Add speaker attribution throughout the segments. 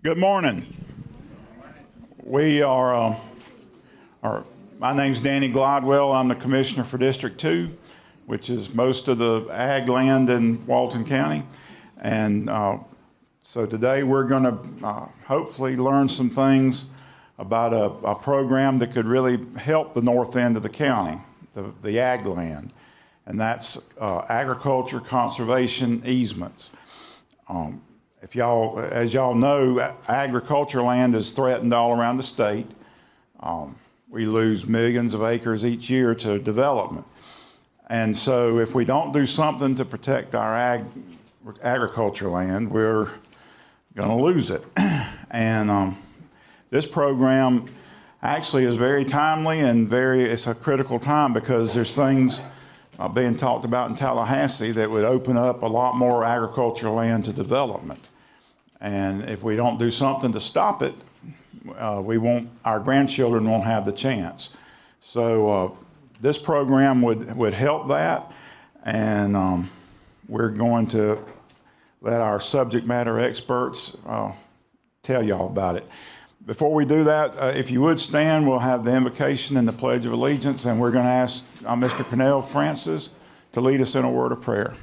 Speaker 1: Good morning. We are, my name's Danny Glidewell. I'm the Commissioner for District 2, which is most of the ag land in Walton County. And so today we're going to hopefully learn some things about a program that could really help the north end of the county, the ag land. And that's agriculture conservation easements. As y'all know, agriculture land is threatened all around the state. We lose millions of acres each year to development. And so if we don't do something to protect our agriculture land, we're going to lose it. And this program actually is very timely and it's a critical time because there's things being talked about in Tallahassee that would open up a lot more agricultural land to development. And if we don't do something to stop it, our grandchildren won't have the chance. So this program would help that, and we're going to let our subject matter experts tell y'all about it. Before we do that, if you would stand, we'll have the invocation and the Pledge of Allegiance, and we're going to ask Mr. Cornell Francis to lead us in a word of prayer.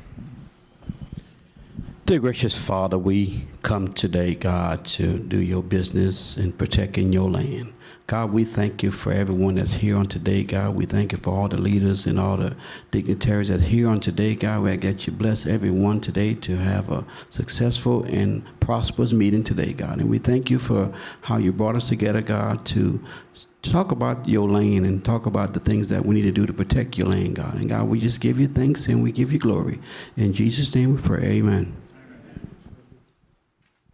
Speaker 2: Dear gracious Father, we come today, God, to do your business in protecting your land. God, we thank you for everyone that's here on today, God. We thank you for all the leaders and all the dignitaries that are here on today, God. We ask that you bless everyone today to have a successful and prosperous meeting today, God. And we thank you for how you brought us together, God, to talk about your land and talk about the things that we need to do to protect your land, God. And God, we just give you thanks and we give you glory. In Jesus' name we pray, amen.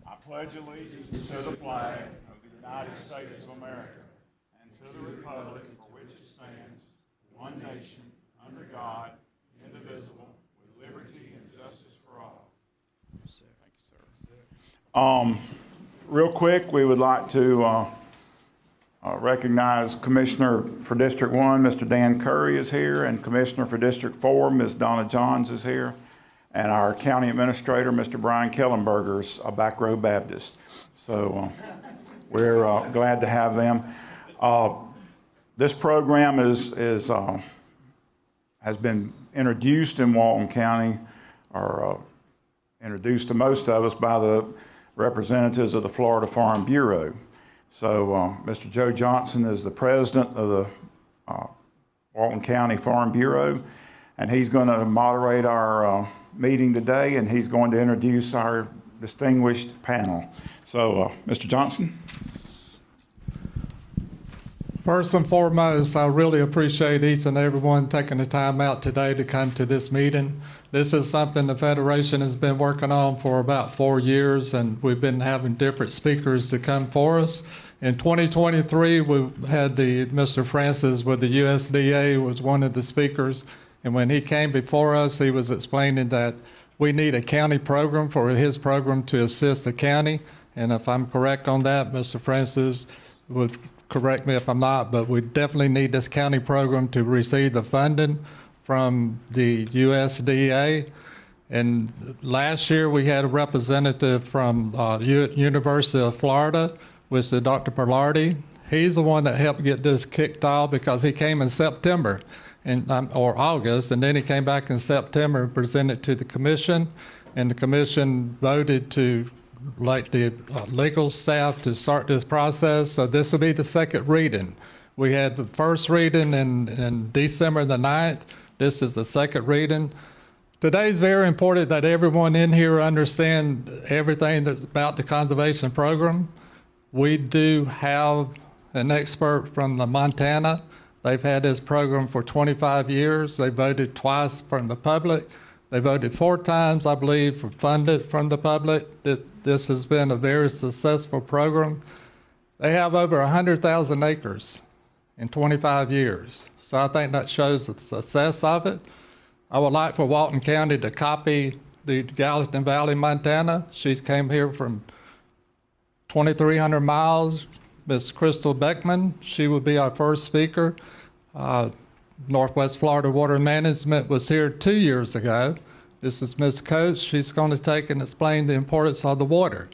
Speaker 1: I pledge allegiance to the flag of the United States of America and to the republic for which it stands, one nation, under God, indivisible, with liberty and justice for all. Thank you, sir. Real quick, we would like to recognize Commissioner for District 1, Mr. Dan Curry is here, and Commissioner for District 4, Ms. Donna Johns is here. And our County Administrator, Mr. Brian Kellenberger, is a Back Row Baptist. So we're glad to have them. This program has been introduced in Walton County, or introduced to most of us by the representatives of the Florida Farm Bureau. So Mr. Joe Johnson is the president of the Walton County Farm Bureau, and he's going to moderate our meeting today, and he's going to introduce our distinguished panel. So, Mr. Johnson.
Speaker 3: First and foremost, I really appreciate each and everyone taking the time out today to come to this meeting. This is something the Federation has been working on for about 4 years, and we've been having different speakers to come for us. In 2023, we had Mr. Francis with the USDA was one of the speakers. And when he came before us, he was explaining that we need a county program for his program to assist the county. And if I'm correct on that, Mr. Francis would correct me if I'm not, but we definitely need this county program to receive the funding from the USDA. And last year we had a representative from University of Florida, which is Dr. Perlardi. He's the one that helped get this kicked off because he came in September. Or August, and then he came back in September and presented to the commission, and the commission voted to like the legal staff to start this process. So this will be the second reading. We had the first reading in December the 9th. This is the second reading. Today is very important that everyone in here understand everything about the conservation program. We do have an expert from Montana. They've had this program for 25 years. They voted twice from the public. They voted 4 times, I believe, for funded from the public. This has been a very successful program. They have over 100,000 acres in 25 years. So I think that shows the success of it. I would like for Walton County to copy the Gallatin Valley, Montana. She came here from 2,300 miles. Ms. Crystal Beckman, she would be our first speaker. Northwest Florida Water Management was here 2 years ago. This is Ms. Coates. She's going to take and explain the importance of the water.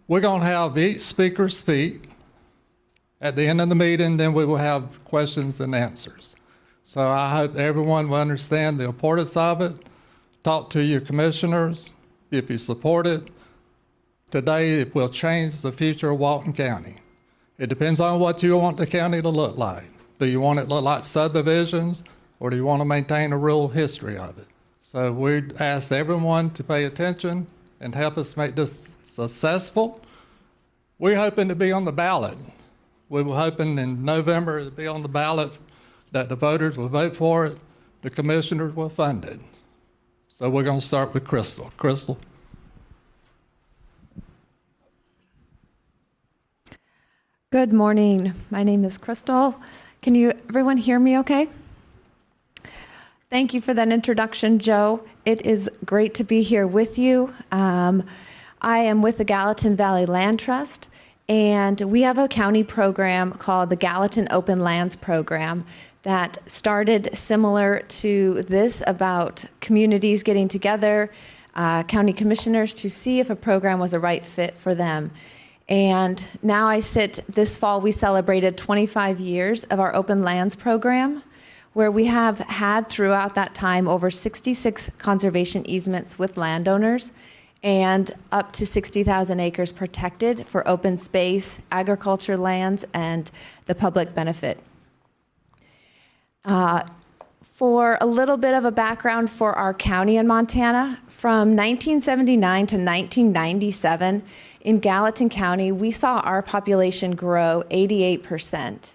Speaker 3: We're going to have each speaker speak. At the end of the meeting, then we will have questions and answers. So I hope everyone will understand the importance of it. Talk to your commissioners if you support it. Today, it will change the future of Walton County. It depends on what you want the county to look like. Do you want it to look like subdivisions, or do you want to maintain a rural history of it? So we ask everyone to pay attention and help us make this successful. We're hoping to be on the ballot. We were hoping in November to be on the ballot, that the voters will vote for it, the commissioners will fund it. So we're going to start with Crystal. Crystal.
Speaker 4: Good morning. My name is Crystal. Can everyone hear me okay? Thank you for that introduction, Joe. It is great to be here with you. I am with the Gallatin Valley Land Trust, and we have a county program called the Gallatin Open Lands Program that started similar to this, about communities getting together, county commissioners, to see if a program was a right fit for them. And now this fall we celebrated 25 years of our Open Lands Program, where we have had throughout that time over 66 conservation easements with landowners and up to 60,000 acres protected for open space, agriculture lands, and the public benefit. For a little bit of a background for our county in Montana, from 1979 to 1997, in Gallatin County, we saw our population grow 88%.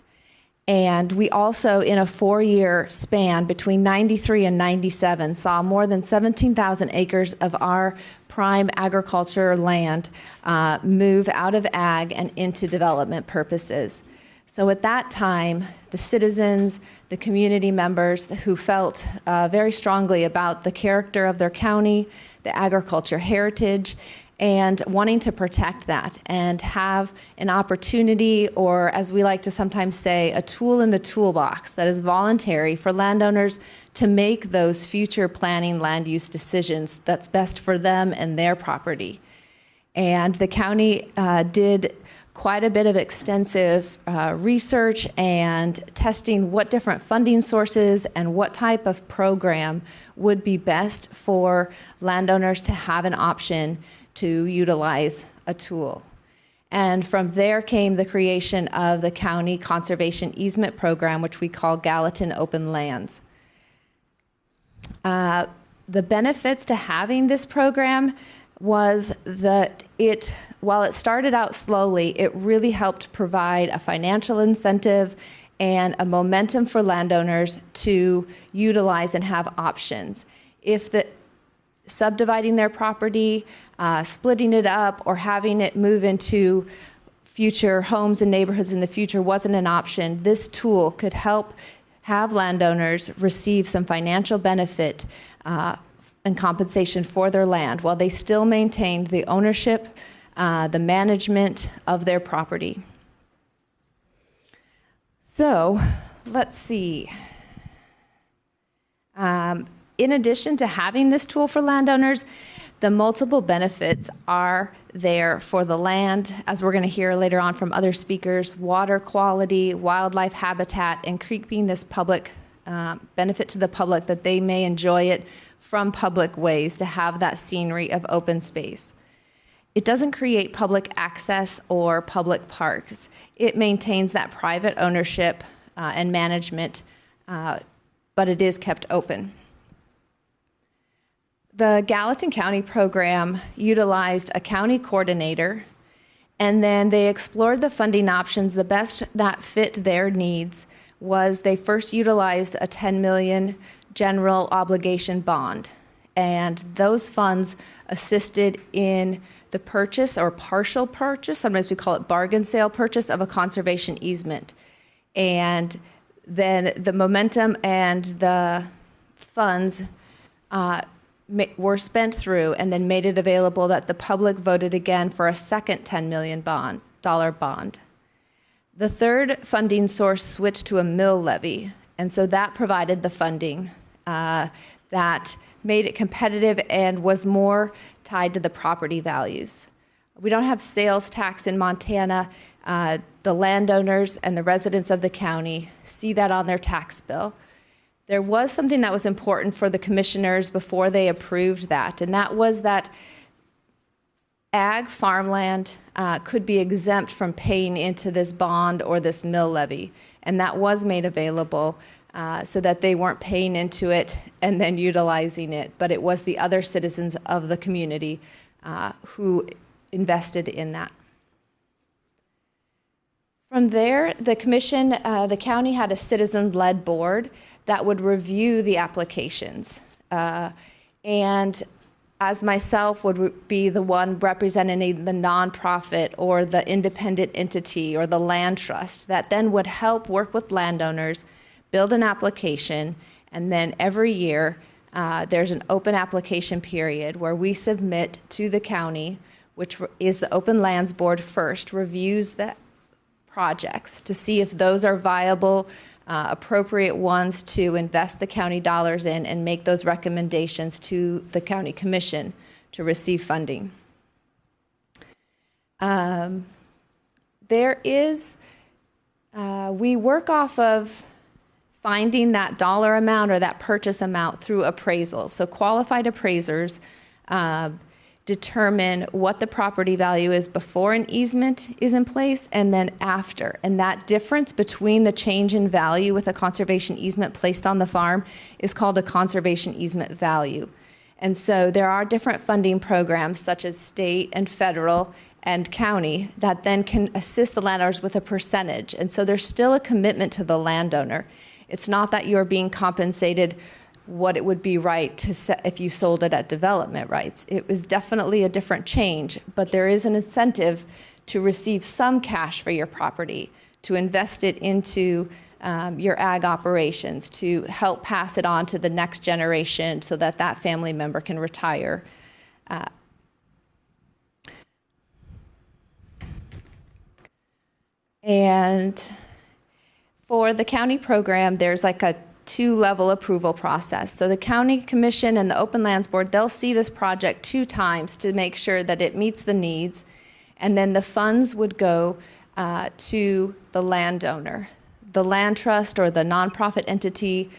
Speaker 4: And we also, in a 4-year span between 93 and 97, saw more than 17,000 acres of our prime agriculture land move out of ag and into development purposes. So at that time, the citizens, the community members who felt very strongly about the character of their county, the agriculture heritage, and wanting to protect that and have an opportunity, or as we like to sometimes say, a tool in the toolbox that is voluntary for landowners to make those future planning land use decisions that's best for them and their property. And the county did quite a bit of extensive research and testing what different funding sources and what type of program would be best for landowners to have an option to utilize a tool. And from there came the creation of the County Conservation Easement Program, which we call Gallatin Open Lands. The benefits to having this program was that while it started out slowly, it really helped provide a financial incentive and a momentum for landowners to utilize and have options. If subdividing their property, splitting it up, or having it move into future homes and neighborhoods in the future wasn't an option, this tool could help have landowners receive some financial benefit and compensation for their land while they still maintained the ownership, the management of their property. So let's see. In addition to having this tool for landowners, the multiple benefits are there for the land, as we're going to hear later on from other speakers: water quality, wildlife habitat, and keeping this public benefit to the public, that they may enjoy it from public ways, to have that scenery of open space. It doesn't create public access or public parks. It maintains that private ownership and management, but it is kept open. The Gallatin County program utilized a county coordinator, and then they explored the funding options. The best that fit their needs was they first utilized a $10 million general obligation bond, and those funds assisted in the purchase or partial purchase, sometimes we call it bargain sale purchase, of a conservation easement. And then the momentum and the funds were spent through and then made it available that the public voted again for a second $10 million bond. The third funding source switched to a mill levy, and so that provided the funding that made it competitive and was more tied to the property values. We don't have sales tax in Montana. The landowners and the residents of the county see that on their tax bill. There was something that was important for the commissioners before they approved that, and that was that ag farmland could be exempt from paying into this bond or this mill levy, and that was made available so that they weren't paying into it and then utilizing it, but it was the other citizens of the community who invested in that. From there, the commission, the county had a citizen-led board that would review the applications. And as myself would be the one representing the nonprofit or the independent entity or the land trust that then would help work with landowners, build an application, and then every year there's an open application period where we submit to the county, which is the Open Lands Board first, reviews the projects to see if those are viable, appropriate ones to invest the county dollars in and make those recommendations to the county commission to receive funding. We work off of finding that dollar amount or that purchase amount through appraisals. So qualified appraisers determine what the property value is before an easement is in place and then after. And that difference between the change in value with a conservation easement placed on the farm is called a conservation easement value. And so there are different funding programs such as state and federal and county that then can assist the landowners with a percentage. And so there's still a commitment to the landowner. It's not that you're being compensated what it would be right to if you sold it at development rights. It was definitely a different change, but there is an incentive to receive some cash for your property, to invest it into your ag operations, to help pass it on to the next generation so that that family member can retire. And for the county program, there's like a 2-level approval process. So the county commission and the Open Lands Board, they'll see this project 2 times to make sure that it meets the needs. And then the funds would go to the landowner. The land trust or the nonprofit entity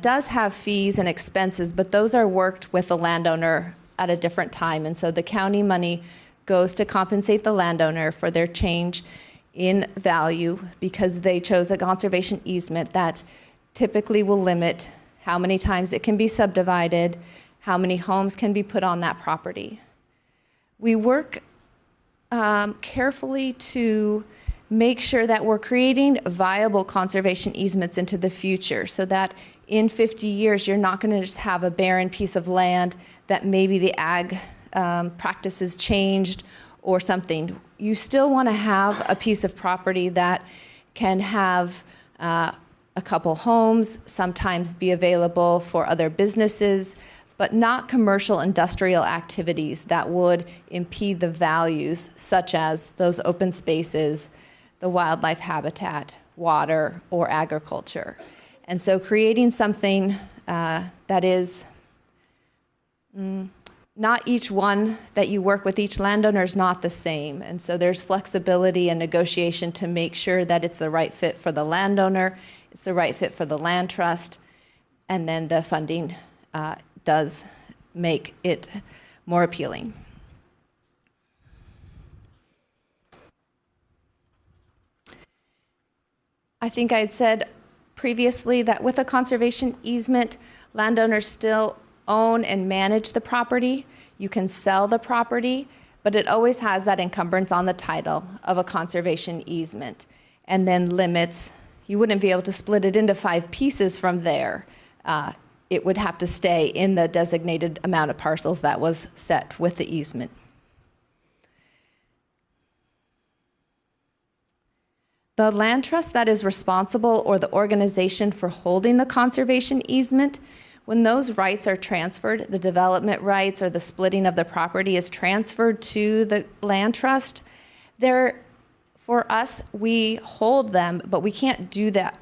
Speaker 4: does have fees and expenses, but those are worked with the landowner at a different time. And so the county money goes to compensate the landowner for their change in value because they chose a conservation easement that typically will limit how many times it can be subdivided, how many homes can be put on that property. We work carefully to make sure that we're creating viable conservation easements into the future so that in 50 years you're not going to just have a barren piece of land that maybe the ag practices changed or something. You still want to have a piece of property that can have a couple homes, sometimes be available for other businesses, but not commercial industrial activities that would impede the values such as those open spaces, the wildlife habitat, water, or agriculture. And so creating something that is not each one that you work with, each landowner is not the same. And so there's flexibility and negotiation to make sure that it's the right fit for the landowner, it's the right fit for the land trust, and then the funding does make it more appealing. I think I had said previously that with a conservation easement, landowners still own and manage the property. You can sell the property, but it always has that encumbrance on the title of a conservation easement, and then limits. You wouldn't be able to split it into 5 pieces from there. It would have to stay in the designated amount of parcels that was set with the easement. The land trust that is responsible, or the organization for holding the conservation easement, when those rights are transferred, the development rights or the splitting of the property is transferred to the land trust, for us, we hold them, but we can't do that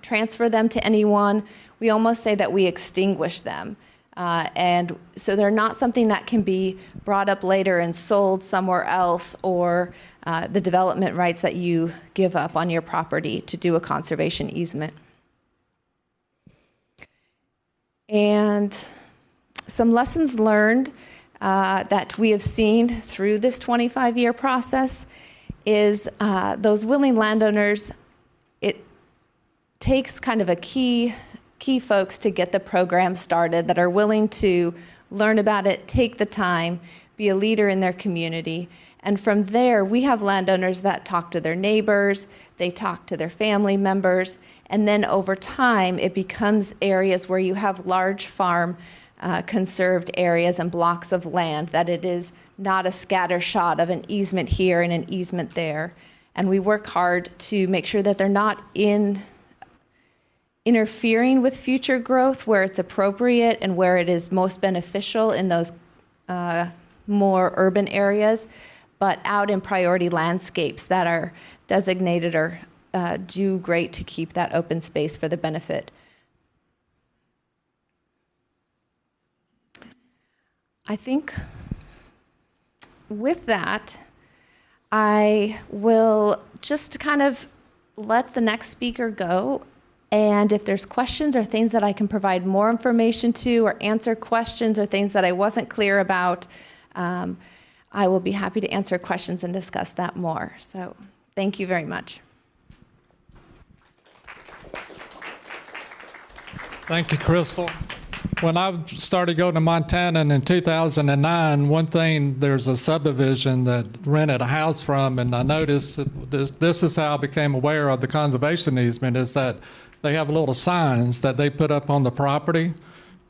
Speaker 4: transfer them to anyone. We almost say that we extinguish them. And so they're not something that can be brought up later and sold somewhere else, or the development rights that you give up on your property to do a conservation easement. And some lessons learned that we have seen through this 25-year process is those willing landowners, it takes kind of a key folks to get the program started that are willing to learn about it, take the time, be a leader in their community. And from there, we have landowners that talk to their neighbors, they talk to their family members, and then over time, it becomes areas where you have large farm conserved areas and blocks of land, that it is not a scatter shot of an easement here and an easement there. And we work hard to make sure that they're not interfering with future growth where it's appropriate and where it is most beneficial in those more urban areas, but out in priority landscapes that are designated or do great to keep that open space for the benefit. I think with that, I will just kind of let the next speaker go. And if there's questions or things that I can provide more information to, or answer questions or things that I wasn't clear about, I will be happy to answer questions and discuss that more. So thank you very much.
Speaker 3: Thank you, Crystal. When I started going to Montana in 2009, one thing, there's a subdivision that rented a house from, and I noticed this is how I became aware of the conservation easement, is that they have little signs that they put up on the property.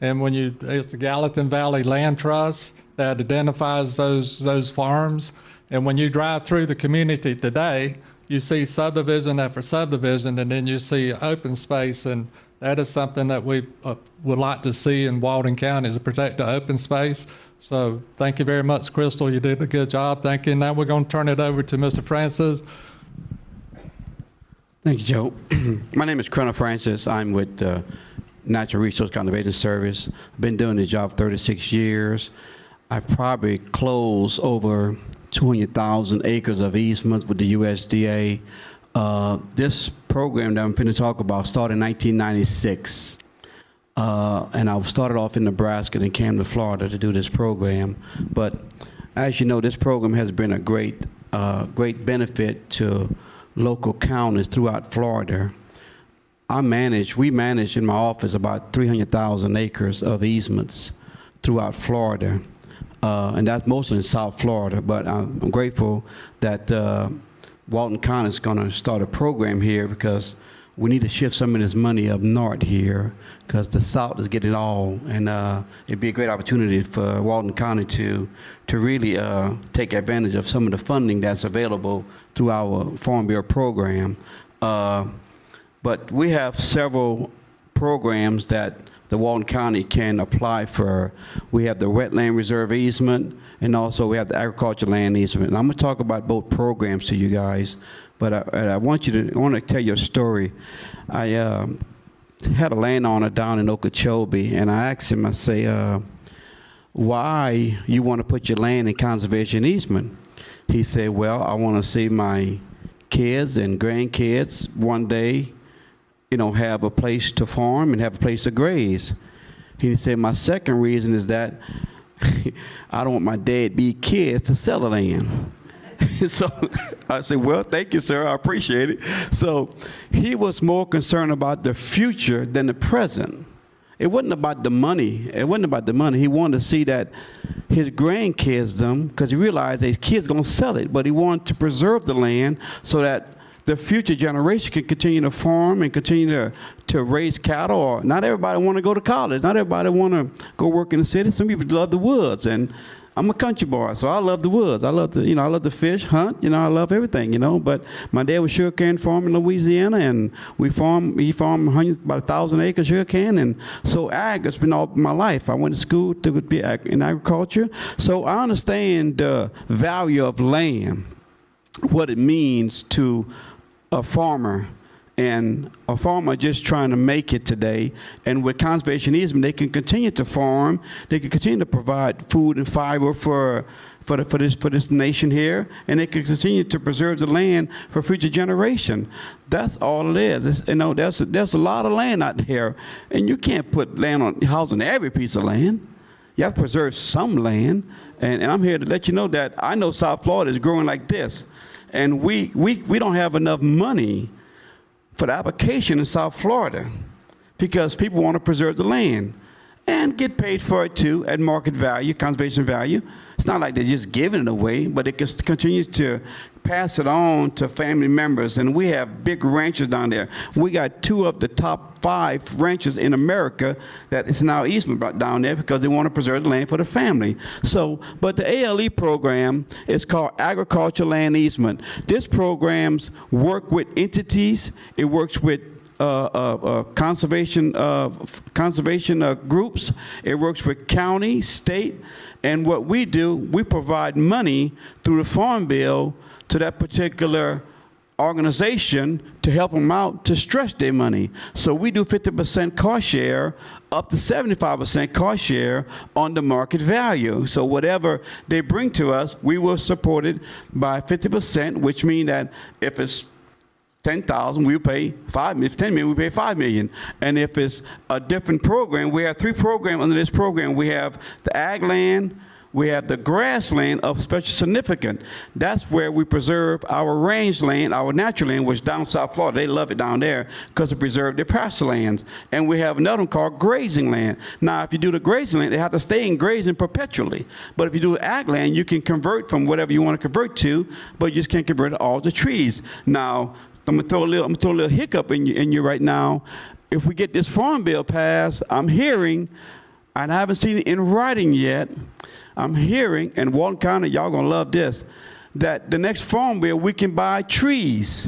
Speaker 3: And when it's the Gallatin Valley Land Trust that identifies those farms. And when you drive through the community today, you see subdivision after subdivision, and then you see open space. And that is something that we would like to see in Walton County, is to protect the open space. So thank you very much, Crystal. You did a good job. Thank you. Now we're going to turn it over to Mr. Francis.
Speaker 2: Thank you, Joe. My name is Colonel Francis. I'm with Natural Resource Conservation Service. I've been doing this job 36 years. I probably closed over 200,000 acres of easements with the USDA. This program that I'm going to talk about started in 1996. And I started off in Nebraska and came to Florida to do this program. But as you know, this program has been a great benefit to local counties throughout Florida. We manage in my office about 300,000 acres of easements throughout Florida. And that's mostly in South Florida, but I'm grateful that Walton County is going to start a program here, because we need to shift some of this money up north here, because the South is getting it all, and it'd be a great opportunity for Walton County to really take advantage of some of the funding that's available through our Farm Bureau program. But we have several programs that the Walton County can apply for. We have the wetland reserve easement, and also we have the agricultural land easement. And I'm going to talk about both programs to you guys, but I want to tell you a story. I had a landowner down in Okeechobee, and I asked him, I say, why you want to put your land in conservation easement? He said, well, I want to see my kids and grandkids one day, have a place to farm and have a place to graze. He said, my second reason is that I don't want my deadbeat kids to sell the land. So I said, well, thank you, sir. I appreciate it. So he was more concerned about the future than the present. It wasn't about the money. He wanted to see that his grandkids, because he realized his kids going to sell it, but he wanted to preserve the land so that the future generation can continue to farm and continue to raise cattle. Or not everybody want to go to college. Not everybody want to go work in the city. Some people love the woods, and I'm a country boy, so I love the woods. I love to fish, hunt. I love everything. But my dad was sugarcane farm in Louisiana, and he farmed about 1,000 acres sugarcane, and so ag has been all my life. I went to school to be in agriculture, so I understand the value of land, what it means to a farmer, and a farmer just trying to make it today. And with conservation easement, they can continue to farm. They can continue to provide food and fiber for this nation here, and they can continue to preserve the land for future generation. That's all it is. There's a lot of land out here, and you can't put land on house on every piece of land. You have to preserve some land, and I'm here to let you know that I know South Florida is growing like this, and we don't have enough money for the application in South Florida because people want to preserve the land and get paid for it too at market value, conservation value. It's not like they're just giving it away, but they can continue to pass it on to family members. And we have big ranches down there. We got 2 of the top 5 ranches in America that is now easement down there because they want to preserve the land for the family. So, but the ALE program is called Agricultural Land Easement. This programs work with entities. It works with conservation groups. It works with county, state, and what we do, we provide money through the Farm Bill to that particular organization to help them out to stretch their money. So we do 50% cost share up to 75% cost share on the market value. So whatever they bring to us, we will support it by 50%, which means that if it's 10,000, we pay 5 million. If 10 million, we pay 5 million. And if it's a different program, we have 3 programs under this program. We have the ag land, we have the grassland of special significance. That's where we preserve our rangeland, our natural land, which down South Florida, they love it down there because it preserves their pasture lands. And we have another one called grazing land. Now, if you do the grazing land, they have to stay in grazing perpetually. But if you do ag land, you can convert from whatever you want to convert to, but you just can't convert all the trees. Now, I'm gonna throw a little hiccup in you right now. If we get this farm bill passed, I'm hearing, and I haven't seen it in writing yet, I'm hearing, and Walton County, y'all gonna love this, that the next farm bill, we can buy trees.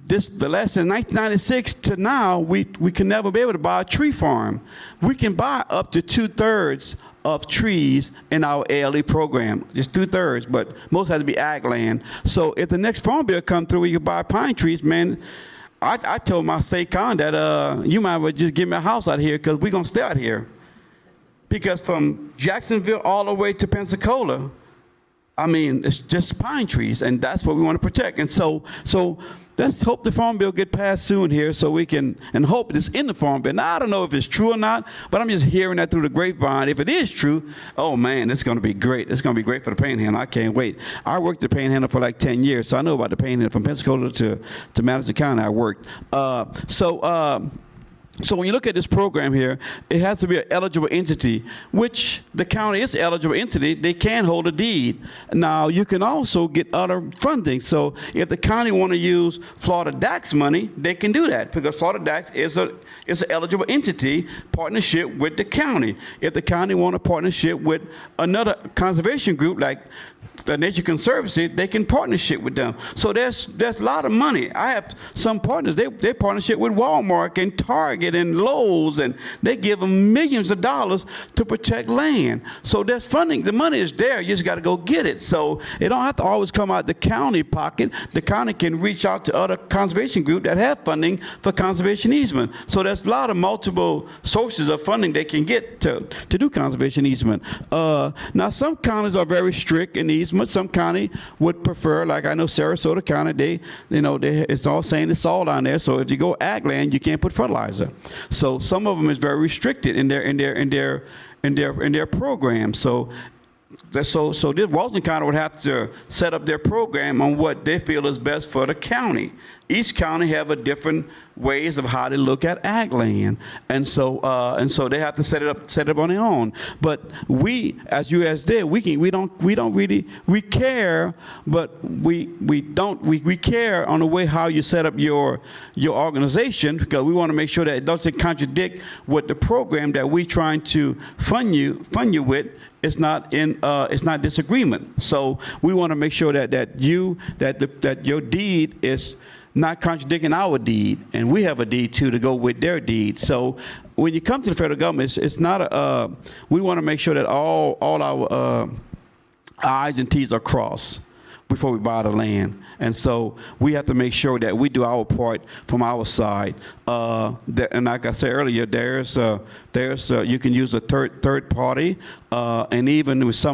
Speaker 2: The last in 1996 to now, we can never be able to buy a tree farm. We can buy up to 2/3 of trees in our ALE program. Just 2/3, but most have to be ag land. So if the next farm bill come through, you can buy pine trees, man. I told my state con that you might as well just give me a house out here because we're gonna stay out here. Because from Jacksonville all the way to Pensacola, I mean, it's just pine trees, and that's what we want to protect. And so let's hope the farm bill get passed soon here so we can, and hope it's in the farm bill. Now, I don't know if it's true or not, but I'm just hearing that through the grapevine. If it is true, oh man, it's going to be great. It's going to be great for the panhandle. I can't wait. I worked at the panhandle for like 10 years, so I know about the panhandle from Pensacola to Madison County. I worked. So when you look at this program here, it has to be an eligible entity, which the county is an eligible entity. They can hold a deed. Now, you can also get other funding. So if the county want to use Florida DAC's money, they can do that because Florida DAC is an eligible entity partnership with the county. If the county want a partnership with another conservation group like the Nature Conservancy, they can partnership with them. So there's a lot of money. I have some partners, they partnership with Walmart and Target and Lowe's, and they give them millions of dollars to protect land. So there's funding. The money is there. You just got to go get it. So it don't have to always come out the county pocket. The county can reach out to other conservation groups that have funding for conservation easement. So there's a lot of multiple sources of funding they can get to do conservation easement. Now, some counties are very strict in easement. Some county would prefer, like I know Sarasota County, it's all saying it's all down there. So if you go ag land, you can't put fertilizer. So some of them is very restricted in their program. So this Walton County would have to set up their program on what they feel is best for the county. Each county have a different ways of how they look at ag land, and so they have to set it up on their own. But we, as U.S. did, we care, but we care on the way how you set up your organization, because we want to make sure that it doesn't contradict with the program that we trying to fund you with. It's not disagreement. So we want to make sure that your deed is not contradicting our deed, and we have a deed too to go with their deed. So when you come to the federal government, it's not we want to make sure that all our I's and T's are crossed. before we buy the land. And so we have to make sure that we do our part from our side. And like I said earlier, you can use a third party, and even with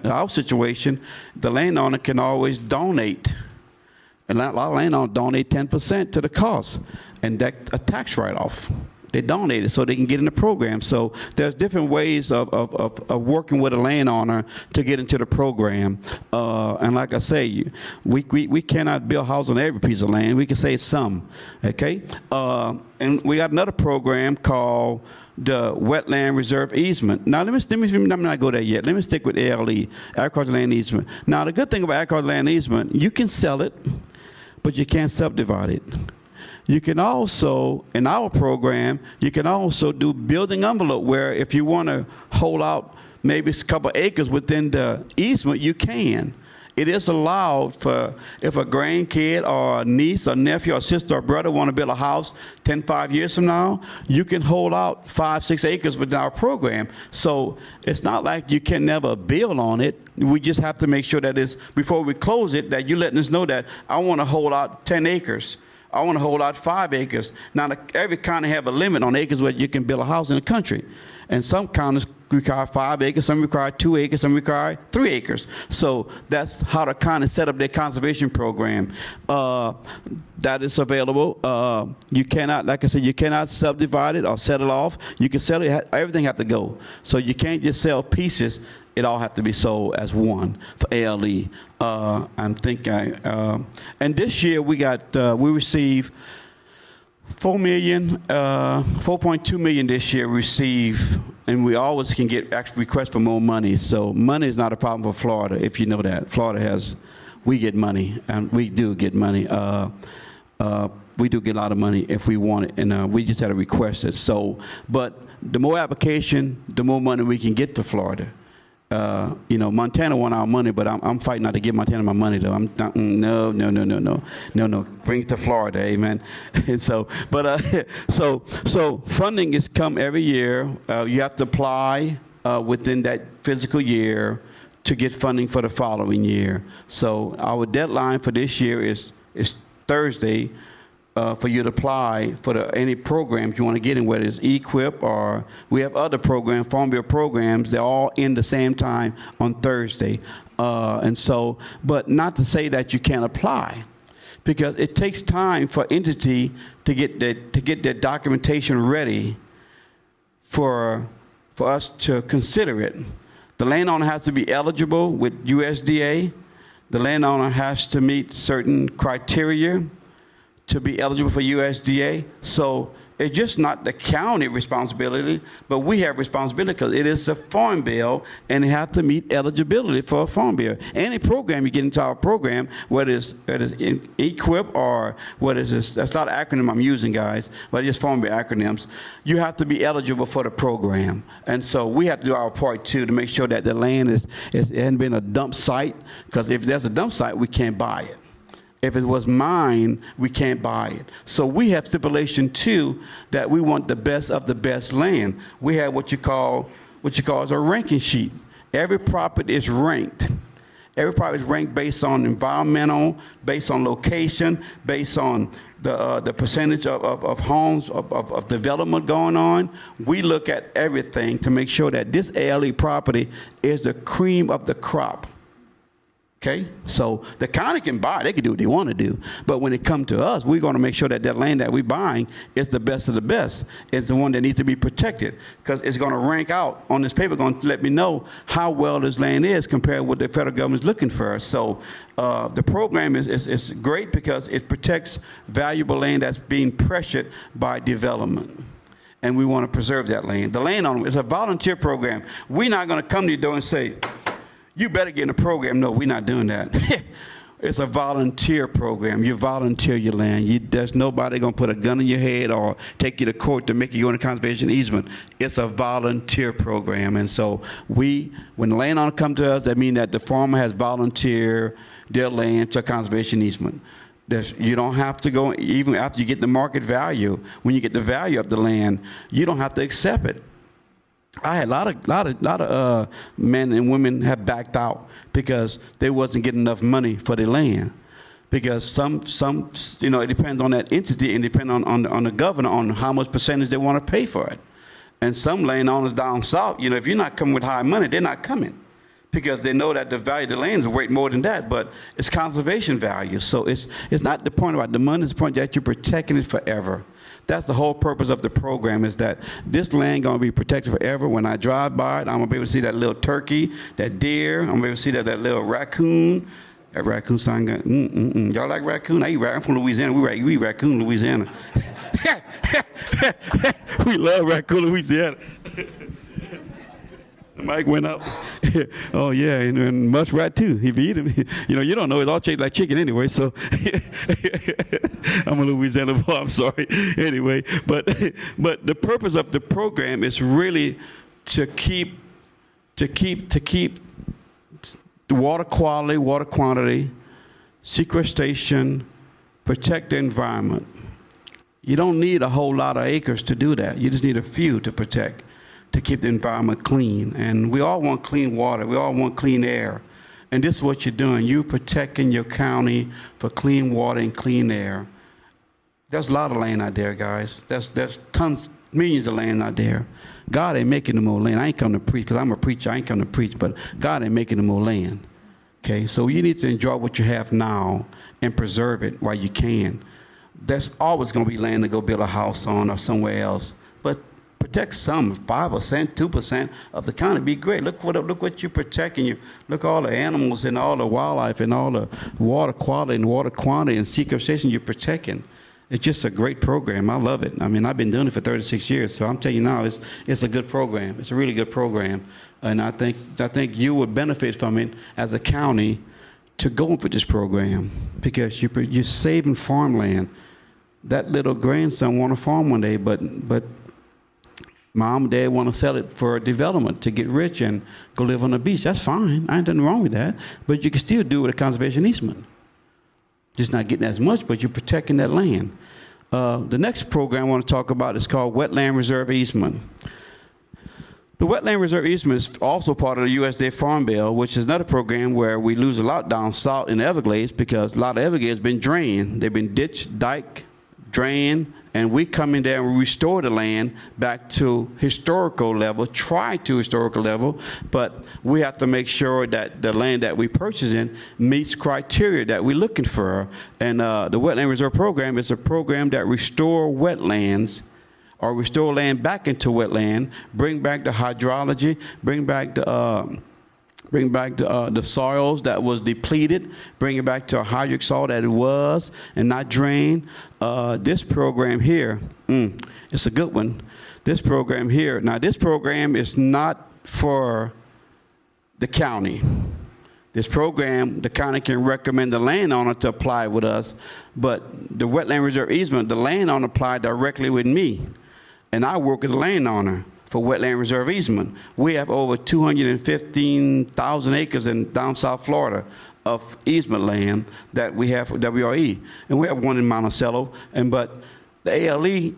Speaker 2: our situation, the landowner can always donate. And a lot of landowners donate 10% to the cost, and that's a tax write-off. They donate it so they can get in the program. So there's different ways of working with a landowner to get into the program. And like I say, we cannot build a house on every piece of land. We can say some, okay? And we got another program called the Wetland Reserve Easement. Now, let me not go there yet. Let me stick with ALE, Agricultural Land Easement. Now, the good thing about Agricultural Land Easement, you can sell it, but you can't subdivide it. You can also, in our program, you can also do building envelope, where if you want to hold out maybe a couple acres within the easement, you can. It is allowed for if a grandkid or a niece or nephew or sister or brother want to build a house 5 years from now, you can hold out 5-6 acres within our program. So it's not like you can never build on it. We just have to make sure that before we close it, that you're letting us know that I want to hold out 10 acres. I want to hold out 5 acres. Now, every county have a limit on acres where you can build a house in the country. And some counties require 5 acres, some require 2 acres, some require 3 acres. So that's how the county set up their conservation program. That is available. You cannot, like I said, you cannot subdivide it or set it off. You can sell it, everything has to go. So you can't just sell pieces. It all have to be sold as one for ALE. I'm thinking, and this year we received $4.2 million this year received, and we always can get actual requests for more money. So money is not a problem for Florida, if you know that. We get money, and we do get money. We do get a lot of money if we want it, and we just had to request it. So, but the more application, the more money we can get to Florida. Montana want our money, but I'm fighting not to give Montana my money, though. No. Bring it to Florida, amen. And so, but so funding is come every year. You have to apply within that fiscal year to get funding for the following year. So our deadline for this year is Thursday. For you to apply for any programs you want to get in, whether it's EQIP or we have other programs, Farm Bill programs, they're all in the same time on Thursday. And so, but not to say that you can't apply, because it takes time for entity to get their documentation ready for us to consider it. The landowner has to be eligible with USDA. The landowner has to meet certain criteria to be eligible for USDA. So it's just not the county responsibility, but we have responsibility because it is a farm bill and it has to meet eligibility for a farm bill. Any program you get into our program, whether it's EQIP or what is this, that's not an acronym I'm using, guys, but it's farm bill acronyms, you have to be eligible for the program. And so we have to do our part too to make sure that the land it hasn't been a dump site, because if there's a dump site, we can't buy it. If it was mine, we can't buy it. So we have stipulation too that we want the best of the best land. We have what you call is a ranking sheet. Every property is ranked. Every property is ranked based on environmental, based on location, based on the percentage of homes, of development going on. We look at everything to make sure that this ALE property is the cream of the crop. Okay, so the county can buy, they can do what they want to do. But when it comes to us, we're going to make sure that that land that we're buying is the best of the best. It's the one that needs to be protected, because it's going to rank out on this paper, going to let me know how well this land is compared with what the federal government is looking for. So the program is great because it protects valuable land that's being pressured by development. And we want to preserve that land. The landowner is a volunteer program. We're not going to come to your door and say, you better get in the program. No, we're not doing that. It's a volunteer program. You volunteer your land. There's nobody going to put a gun in your head or take you to court to make you go into conservation easement. It's a volunteer program. And so when the landowner comes to us, that means that the farmer has volunteered their land to conservation easement. You don't have to go, even after you get the market value, when you get the value of the land, you don't have to accept it. I had a lot of men and women have backed out because they wasn't getting enough money for their land. Because some it depends on that entity and depend on the governor on how much percentage they want to pay for it. And some landowners down south, if you're not coming with high money, they're not coming because they know that the value of the land is worth more than that. But it's conservation value, so it's not the point about the money. It's the point that you're protecting it forever. That's the whole purpose of the program, is that this land going to be protected forever. When I drive by it, I'm going to be able to see that little turkey, that deer. I'm going to be able to see that little raccoon. That raccoon sound good. Y'all like raccoon? I eat raccoon. I'm from Louisiana. We eat raccoon in Louisiana. We love raccoon in Louisiana. Mike went up. Oh, yeah, and muskrat, too. If you eat them, you don't know. It's all shaped like chicken anyway, so. I'm a Louisiana boy, I'm sorry. Anyway, but the purpose of the program is really to keep the water quality, water quantity, sequestration, protect the environment. You don't need a whole lot of acres to do that. You just need a few to protect, to keep the environment clean. And we all want clean water. We all want clean air. And this is what you're doing. You're protecting your county for clean water and clean air. There's a lot of land out there, guys. There's tons, millions of land out there. God ain't making no more land. I ain't come to preach because I'm a preacher. I ain't come to preach, but God ain't making no more land. Okay, so you need to enjoy what you have now and preserve it while you can. There's always going to be land to go build a house on or somewhere else, but protect some, 5%, 2% of the county. Be great. Look what you're protecting. Look at all the animals and all the wildlife and all the water quality and water quantity and sequestration you're protecting. It's just a great program. I love it. I mean, I've been doing it for 36 years, so I'm telling you now, it's a good program. It's a really good program, and I think you would benefit from it as a county to go with this program because you're saving farmland. That little grandson want to farm one day, but mom and dad want to sell it for development to get rich and go live on the beach. That's fine. I ain't nothing wrong with that, but you can still do it with a conservation easement. Just not getting as much, but you're protecting that land. The next program I want to talk about is called Wetland Reserve Easement. The Wetland Reserve Easement is also part of the USDA Farm Bill, which is another program where we lose a lot down south in the Everglades because a lot of Everglades have been drained. They've been ditched, diked, drained, and we come in there and restore the land back to historical level, try to historical level, but we have to make sure that the land that we purchase in meets criteria that we're looking for. And the Wetland Reserve Program is a program that restore wetlands or restore land back into wetland, bring back the hydrology, bring back the soils that was depleted, bring it back to a hydric soil that it was and not drained. This program here, it's a good one. This program here, now this program is not for the county. This program, the county can recommend the landowner to apply with us, but the Wetland Reserve Easement, the landowner apply directly with me, and I work with the landowner for Wetland Reserve Easement. We have over 215,000 acres in down South Florida of easement land that we have for WRE. And we have one in Monticello. But the ALE,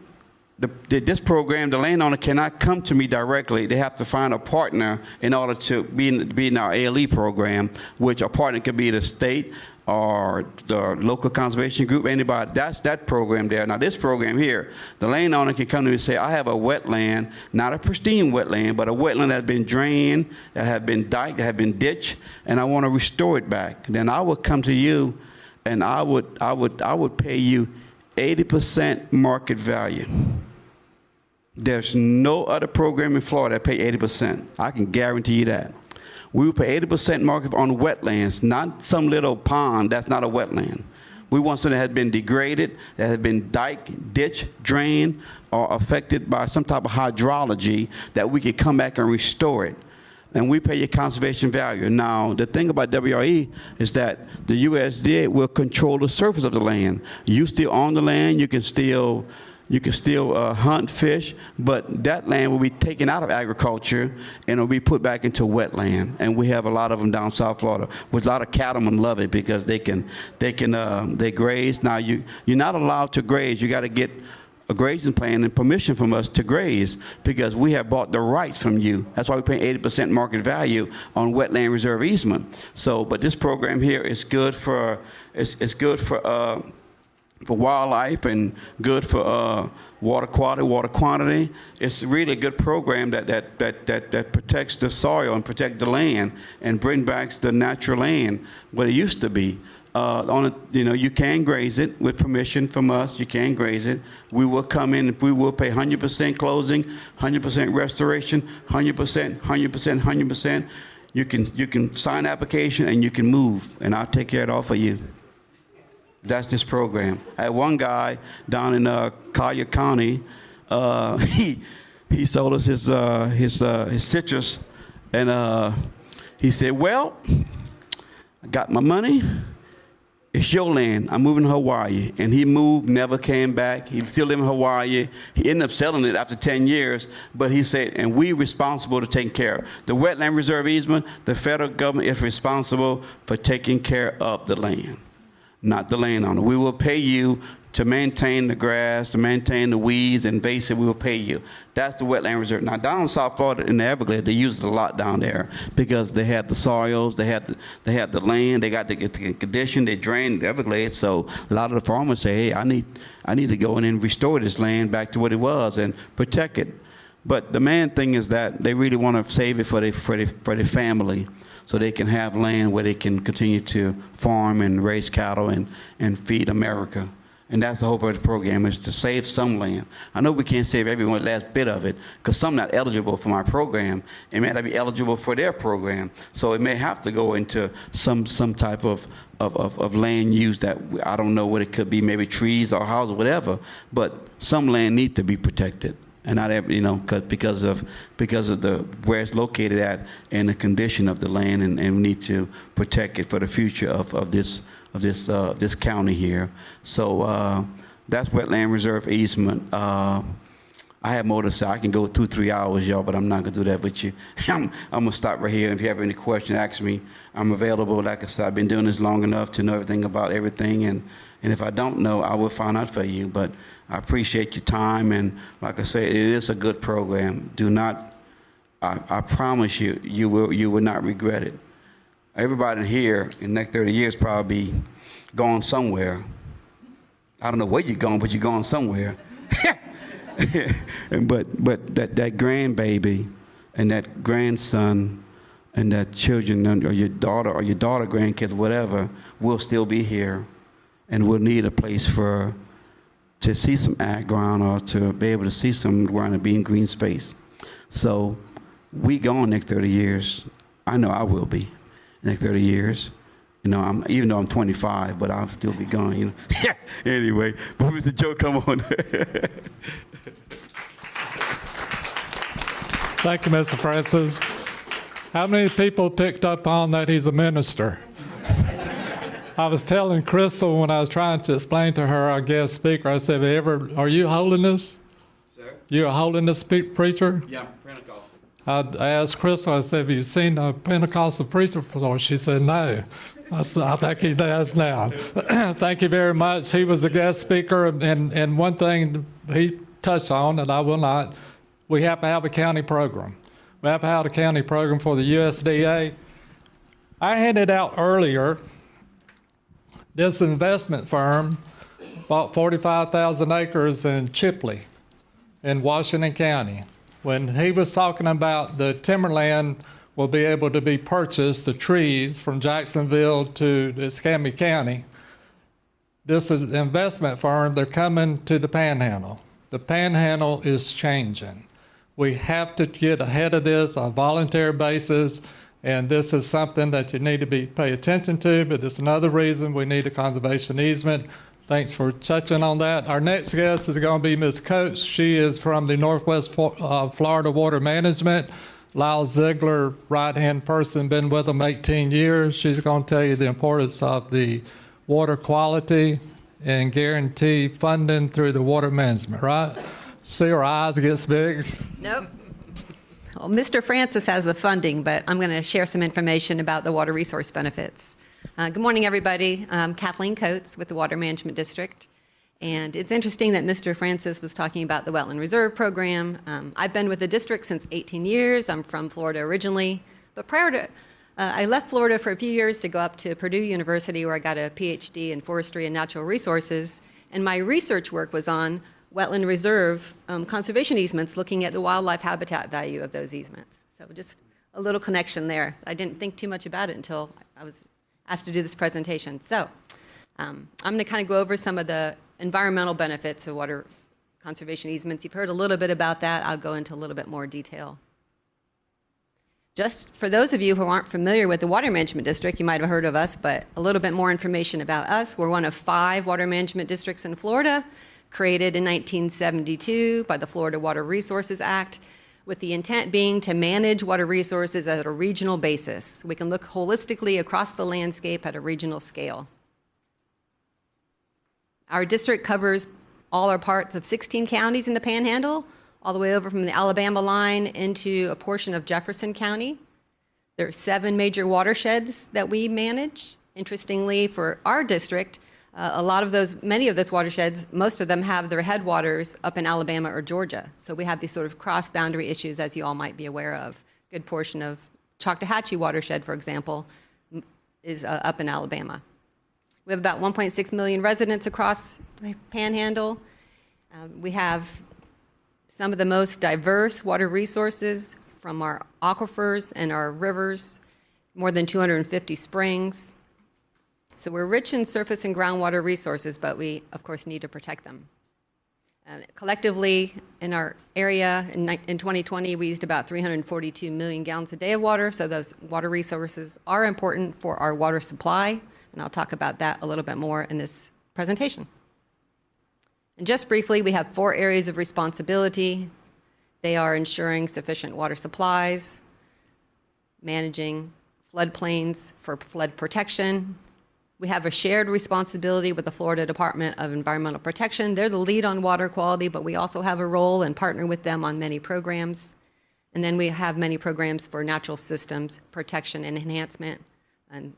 Speaker 2: this program, the landowner cannot come to me directly. They have to find a partner in order to be in our ALE program, which a partner could be the state or the local conservation group, anybody. That's that program there. Now this program here, the landowner can come to me and say, I have a wetland, not a pristine wetland, but a wetland that's been drained, that have been diked, that have been ditched, and I want to restore it back. Then I would come to you and I would pay you 80% market value. There's no other program in Florida that pay 80%. I can guarantee you that. We will pay 80% market on wetlands, not some little pond that's not a wetland. We want something that has been degraded, that has been diked, ditched, drained, or affected by some type of hydrology that we could come back and restore it. And we pay your conservation value. Now, the thing about WRE is that the USDA will control the surface of the land. You still own the land, you can still hunt, fish, but that land will be taken out of agriculture and it'll be put back into wetland. And we have a lot of them down South Florida, which a lot of cattlemen love it because they graze. Now you're not allowed to graze. You got to get a grazing plan and permission from us to graze because we have bought the rights from you. That's why we pay 80% market value on wetland reserve easement. So, but this program here is good for wildlife and good for water quality, water quantity. It's really a good program that protects the soil and protect the land and bring back the natural land what it used to be. You can graze it with permission from us. You can graze it. We will come in. We will pay 100% closing, 100% restoration, 100%, 100%, 100%. You can sign an application and you can move, and I'll take care of it all for you. That's this program. I had one guy down in Collier County. He sold us his citrus, and he said, "Well, I got my money. It's your land. I'm moving to Hawaii." And he moved, never came back. He still live in Hawaii. He ended up selling it after 10 years. But he said, and we responsible to take care of the wetland reserve easement. The federal government is responsible for taking care of the land, not the landowner. We will pay you to maintain the grass, to maintain the weeds, invasive. We will pay you. That's the wetland reserve. Now down in South Florida in the Everglades, they use it a lot down there because they have the soils, they have the land, they got the condition, they drain the Everglades. So a lot of the farmers say, hey, I need to go in and restore this land back to what it was and protect it. But the main thing is that they really want to save it for their family, so they can have land where they can continue to farm and raise cattle and feed America. And that's the whole purpose of the program, is to save some land. I know we can't save everyone, last bit of it, because some not eligible for my program. It may not be eligible for their program. So it may have to go into some type of land use that I don't know what it could be, maybe trees or houses or whatever. But some land need to be protected. And not every, because of the where it's located at and the condition of the land, and we need to protect it for the future of this county here. So that's wetland reserve easement. I have more to say. I can go 2-3 hours, y'all, but I'm not gonna do that with you. I'm gonna stop right here. If you have any questions, ask me. I'm available. Like I said, I've been doing this long enough to know everything about everything, and if I don't know, I will find out for you. But I appreciate your time, and like I said, it is a good program. Do not, I promise you, you will not regret it. Everybody here in the next 30 years probably going somewhere. I don't know where you're going, but you're going somewhere. but that grandbaby and that grandson and that children or your daughter grandkids, whatever, will still be here, and we'll need a place to see some ag ground or to be able to see some ground and be in green space. So we gone next 30 years. I know I will be next 30 years. Even though I'm 25, but I'll still be gone, Anyway, but Mr. Joe, come on.
Speaker 3: Thank you, Mr. Francis. How many people picked up on that he's a minister? I was telling Crystal when I was trying to explain to her our guest speaker, I said, are you holiness? Sir? You're a holiness preacher? Yeah, Pentecostal. I asked Crystal, I said, have you seen a Pentecostal preacher before? She said, no. I think he does now. Thank you very much. He was a guest speaker, and one thing he touched on, and I will not, we have to have a county program. We have to have a county program for the USDA. I handed out earlier, this investment firm bought 45,000 acres in Chipley in Washington County. When he was talking about the timberland will be able to be purchased, the trees from Jacksonville to Escambia County, this is an investment firm, they're coming to the Panhandle. The Panhandle is changing. We have to get ahead of this on a voluntary basis, and this is something that you need to pay attention to, but there's another reason we need a conservation easement. Thanks for touching on that. Our next guest is going to be Ms. Coates. She is from the Northwest Florida Water Management. Lyle Ziegler, right-hand person, been with them 18 years. She's going to tell you the importance of the water quality and guarantee funding through the water management, right? See her eyes gets big.
Speaker 5: Nope. Well, Mr. Francis has the funding, but I'm going to share some information about the water resource benefits. Good morning, everybody. I'm Kathleen Coates with the Water Management District. And it's interesting that Mr. Francis was talking about the Wetland Reserve Program. I've been with the district since 18 years. I'm from Florida originally. But prior to, I left Florida for a few years to go up to Purdue University, where I got a PhD in forestry and natural resources. And my research work was on wetland reserve conservation easements, looking at the wildlife habitat value of those easements. So just a little connection there. I didn't think too much about it until I was asked to do this presentation. So I'm going to kind of go over some of the environmental benefits of water conservation easements. You've heard a little bit about that. I'll go into a little bit more detail. Just for those of you who aren't familiar with the Water Management District, you might have heard of us, but a little bit more information about us. We're one of 5 water management districts in Florida, created in 1972 by the Florida Water Resources Act, with the intent being to manage water resources at a regional basis. We can look holistically across the landscape at a regional scale. Our district covers all our parts of 16 counties in the Panhandle, all the way over from the Alabama line into a portion of Jefferson County. There are 7 major watersheds that we manage. Interestingly, for our district, many of those watersheds, most of them have their headwaters up in Alabama or Georgia. So we have these sort of cross-boundary issues, as you all might be aware of. A good portion of Choctawhatchee watershed, for example, is up in Alabama. We have about 1.6 million residents across the Panhandle. We have some of the most diverse water resources from our aquifers and our rivers, more than 250 springs. So we're rich in surface and groundwater resources, but we, of course, need to protect them. Collectively, in our area, in 2020, we used about 342 million gallons a day of water, so those water resources are important for our water supply, and I'll talk about that a little bit more in this presentation. And just briefly, we have 4 areas of responsibility. They are ensuring sufficient water supplies, managing floodplains for flood protection. We have a shared responsibility with the Florida Department of Environmental Protection. They're the lead on water quality, but we also have a role and partner with them on many programs. And then we have many programs for natural systems protection and enhancement and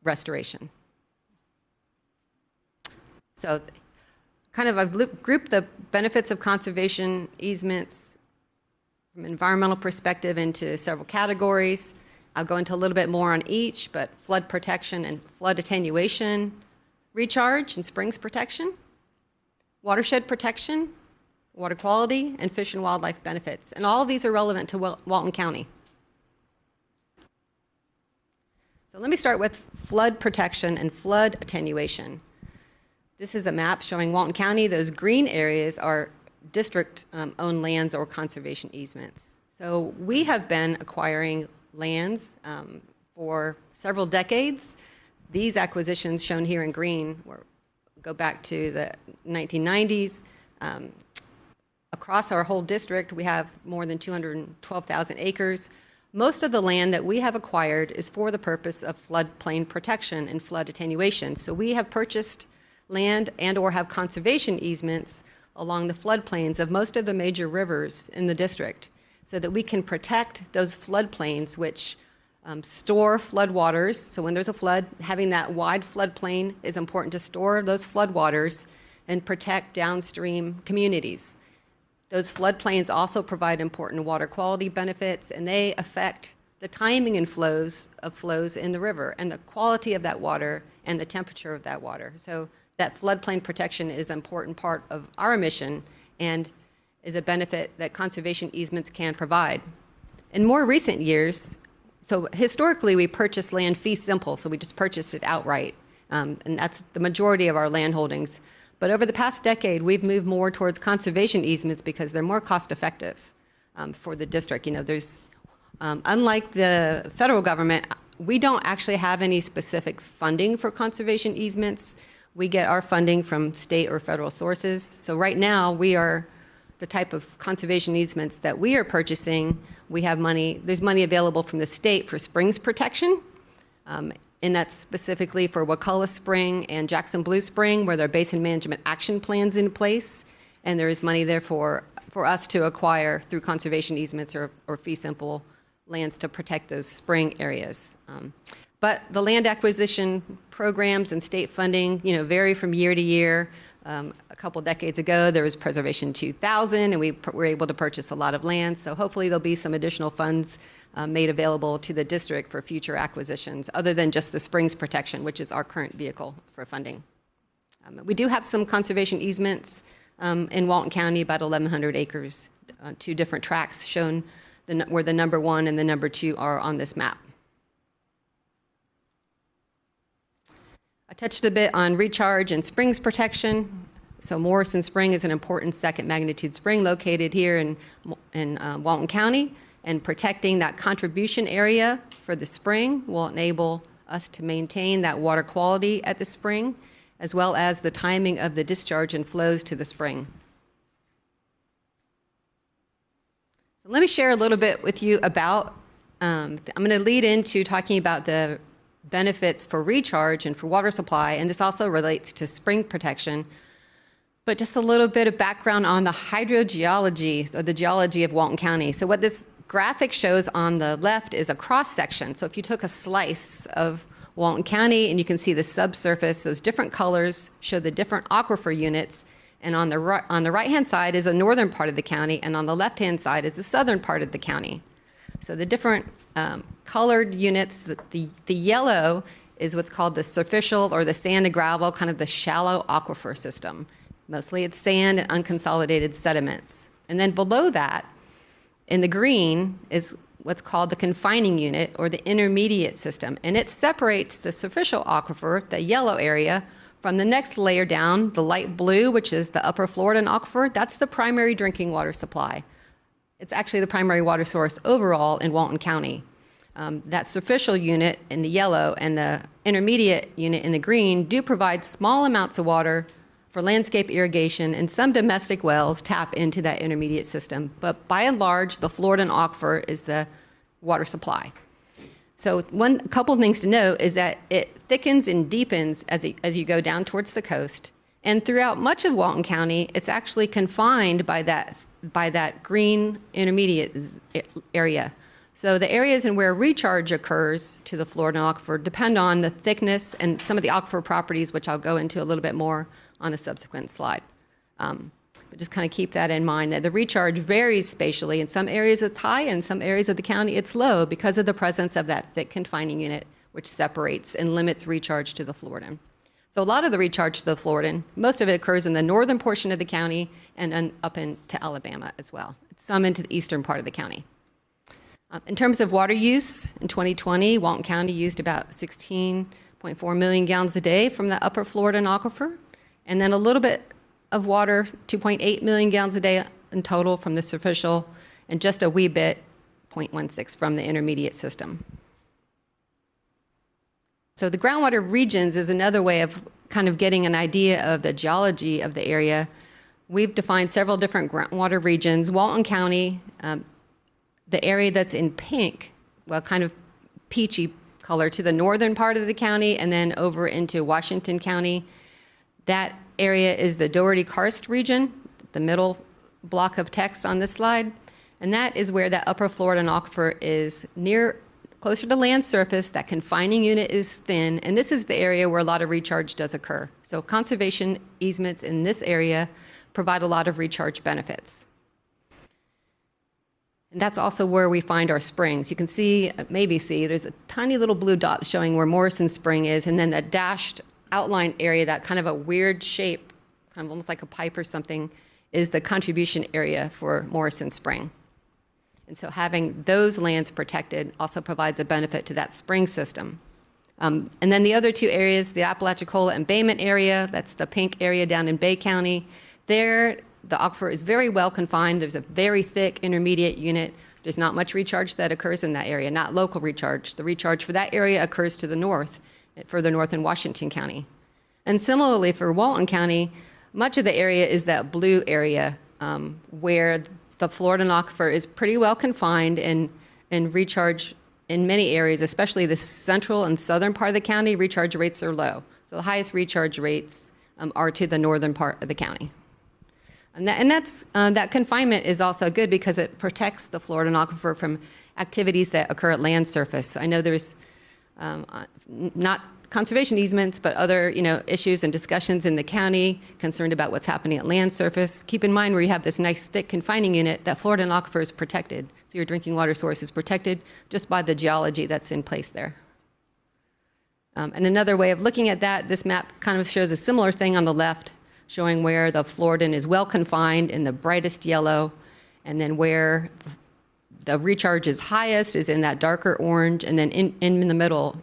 Speaker 5: restoration. So kind of I've grouped the benefits of conservation easements from an environmental perspective into several categories. I'll go into a little bit more on each, but flood protection and flood attenuation, recharge and springs protection, watershed protection, water quality, and fish and wildlife benefits. And all of these are relevant to Walton County. So let me start with flood protection and flood attenuation. This is a map showing Walton County. Those green areas are district-owned lands or conservation easements. So we have been acquiring lands for several decades. These acquisitions shown here in green go back to the 1990s. Across our whole district, we have more than 212,000 acres. Most of the land that we have acquired is for the purpose of floodplain protection and flood attenuation. So we have purchased land and or have conservation easements along the floodplains of most of the major rivers in the district, so that we can protect those floodplains which store floodwaters. So when there's a flood, having that wide floodplain is important to store those floodwaters and protect downstream communities. Those floodplains also provide important water quality benefits, and they affect the timing and flows in the river and the quality of that water and the temperature of that water. So that floodplain protection is an important part of our mission and is a benefit that conservation easements can provide. In more recent years, so historically we purchased land fee simple, so we just purchased it outright, and that's the majority of our land holdings. But over the past decade, we've moved more towards conservation easements because they're more cost effective for the district. You know, there's, unlike the federal government, we don't actually have any specific funding for conservation easements. We get our funding from state or federal sources. So right now we are the type of conservation easements that we are purchasing. We have money, there's money available from the state for springs protection, and that's specifically for Wakulla Spring and Jackson Blue Spring, where there are basin management action plans in place, and there is money there for us to acquire through conservation easements or fee simple lands to protect those spring areas. But the land acquisition programs and state funding, vary from year to year. A couple decades ago, there was Preservation 2000, and we were able to purchase a lot of land. So hopefully there'll be some additional funds made available to the district for future acquisitions, other than just the springs protection, which is our current vehicle for funding. We do have some conservation easements in Walton County, about 1,100 acres, 2 different tracts shown where the number 1 and the number 2 are on this map. I touched a bit on recharge and springs protection. So Morrison Spring is an important second magnitude spring located here in Walton County, and protecting that contribution area for the spring will enable us to maintain that water quality at the spring, as well as the timing of the discharge and flows to the spring. So let me share a little bit with you about, I'm going to lead into talking about the benefits for recharge and for water supply, and this also relates to spring protection. But just a little bit of background on the hydrogeology, or the geology of Walton County. So what this graphic shows on the left is a cross section. So if you took a slice of Walton County and you can see the subsurface, those different colors show the different aquifer units. And on the right-hand side is the northern part of the county, and on the left-hand side is the southern part of the county. So the different colored units, the yellow is what's called the superficial or the sand and gravel, kind of the shallow aquifer system. Mostly it's sand and unconsolidated sediments. And then below that, in the green, is what's called the confining unit or the intermediate system. And it separates the superficial aquifer, the yellow area, from the next layer down, the light blue, which is the upper Floridan aquifer. That's the primary drinking water supply. It's actually the primary water source overall in Walton County. That superficial unit in the yellow and the intermediate unit in the green do provide small amounts of water for landscape irrigation, and some domestic wells tap into that intermediate system. But by and large, the Floridan aquifer is the water supply. So a couple of things to note is that it thickens and deepens as you go down towards the coast. And throughout much of Walton County, it's actually confined by that green intermediate area. So the areas in where recharge occurs to the Floridan aquifer depend on the thickness and some of the aquifer properties, which I'll go into a little bit more on a subsequent slide. But just kind of keep that in mind, that the recharge varies spatially. In some areas it's high, and in some areas of the county it's low because of the presence of that thick confining unit, which separates and limits recharge to the Floridan. So a lot of the recharge to the Floridan, most of it occurs in the northern portion of the county and up into Alabama as well. Some into the eastern part of the county. In terms of water use, in 2020, Walton County used about 16.4 million gallons a day from the upper Floridan aquifer, and then a little bit of water, 2.8 million gallons a day in total from the superficial, and just a wee bit, 0.16 from the intermediate system. So the groundwater regions is another way of kind of getting an idea of the geology of the area. We've defined several different groundwater regions. Walton County, the area that's in pink, well, kind of peachy color to the northern part of the county, and then over into Washington County. That area is the Doherty-Karst region, the middle block of text on this slide. And that is where that upper Floridan aquifer is closer to land surface. That confining unit is thin, and this is the area where a lot of recharge does occur. So conservation easements in this area provide a lot of recharge benefits. And that's also where we find our springs. You can see, maybe see, there's a tiny little blue dot showing where Morrison Spring is, and then that dashed outline area, that kind of a weird shape, kind of almost like a pipe or something, is the contribution area for Morrison Spring. And so having those lands protected also provides a benefit to that spring system. And then the other two areas, the Apalachicola embayment area, that's the pink area down in Bay County. There, the aquifer is very well confined. There's a very thick intermediate unit. There's not much recharge that occurs in that area, not local recharge. The recharge for that area occurs to the north, further north in Washington County. And similarly for Walton County, much of the area is that blue area where the Floridan aquifer is pretty well confined, and recharge in many areas, especially the central and southern part of the county, recharge rates are low. So the highest recharge rates are to the northern part of the county. And that confinement is also good because it protects the Floridan aquifer from activities that occur at land surface. I know there's not conservation easements, but other, issues and discussions in the county, concerned about what's happening at land surface. Keep in mind where you have this nice thick confining unit, that Florida aquifer is protected. So your drinking water source is protected just by the geology that's in place there. And another way of looking at that, this map kind of shows a similar thing on the left, showing where the Floridan is well confined in the brightest yellow, and then where the recharge is highest is in that darker orange, and then in the middle,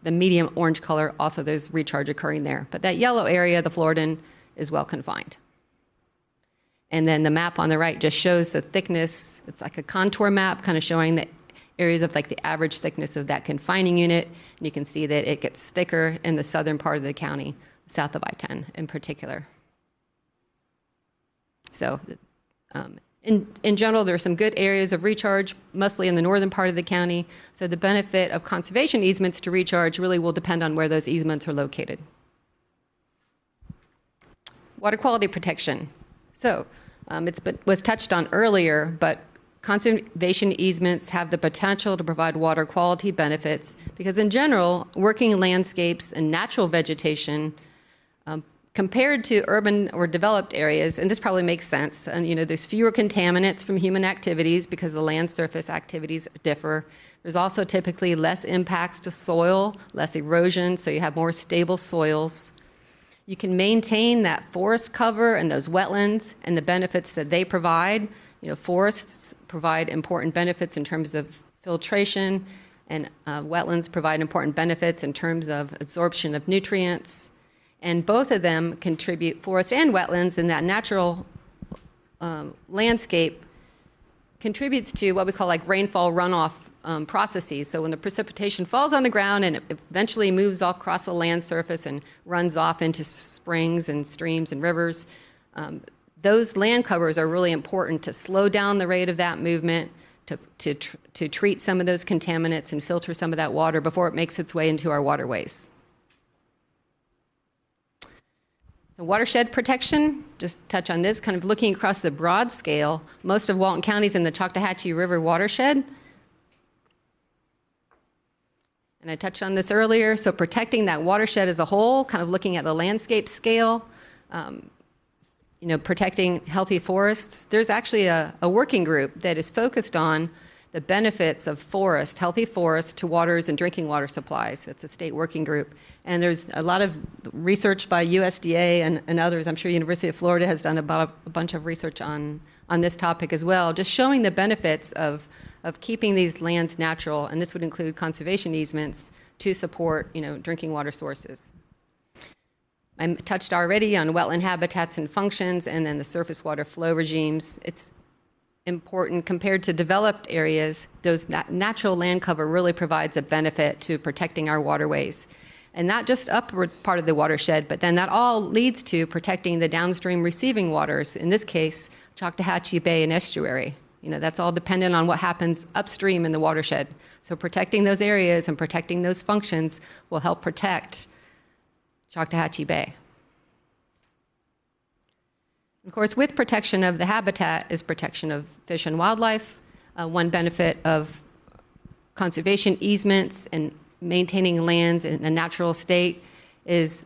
Speaker 5: the medium orange color, also there's recharge occurring there. But that yellow area, the Floridan, is well confined. And then the map on the right just shows the thickness. It's like a contour map, kind of showing the areas of like the average thickness of that confining unit. And you can see that it gets thicker in the southern part of the county, south of I-10 in particular. So in general, there are some good areas of recharge, mostly in the northern part of the county. So the benefit of conservation easements to recharge really will depend on where those easements are located. Water quality protection. So was touched on earlier, but conservation easements have the potential to provide water quality benefits because in general, working landscapes and natural vegetation compared to urban or developed areas, and this probably makes sense, and there's fewer contaminants from human activities because the land surface activities differ. There's also typically less impacts to soil, less erosion, so you have more stable soils. You can maintain that forest cover and those wetlands and the benefits that they provide. Forests provide important benefits in terms of filtration, and wetlands provide important benefits in terms of absorption of nutrients. And both of them contribute, forest and wetlands, and that natural landscape contributes to what we call like rainfall runoff processes. So when the precipitation falls on the ground and it eventually moves all across the land surface and runs off into springs and streams and rivers, those land covers are really important to slow down the rate of that movement, to treat some of those contaminants and filter some of that water before it makes its way into our waterways. So watershed protection, just touch on this, kind of looking across the broad scale. Most of Walton County is in the Choctawhatchee River watershed. And I touched on this earlier, so protecting that watershed as a whole, kind of looking at the landscape scale, protecting healthy forests. There's actually a working group that is focused on the benefits of forests, healthy forests, to waters and drinking water supplies. It's a state working group. And there's a lot of research by USDA and others. I'm sure University of Florida has done a bunch of research on this topic as well, just showing the benefits of keeping these lands natural, and this would include conservation easements to support, drinking water sources. I touched already on wetland habitats and functions, and then the surface water flow regimes. It's important compared to developed areas. Those natural land cover really provides a benefit to protecting our waterways. And not just upward part of the watershed, but then that all leads to protecting the downstream receiving waters, in this case, Choctawhatchee Bay and estuary. That's all dependent on what happens upstream in the watershed. So protecting those areas and protecting those functions will help protect Choctawhatchee Bay. Of course, with protection of the habitat is protection of fish and wildlife. One benefit of conservation easements and maintaining lands in a natural state is,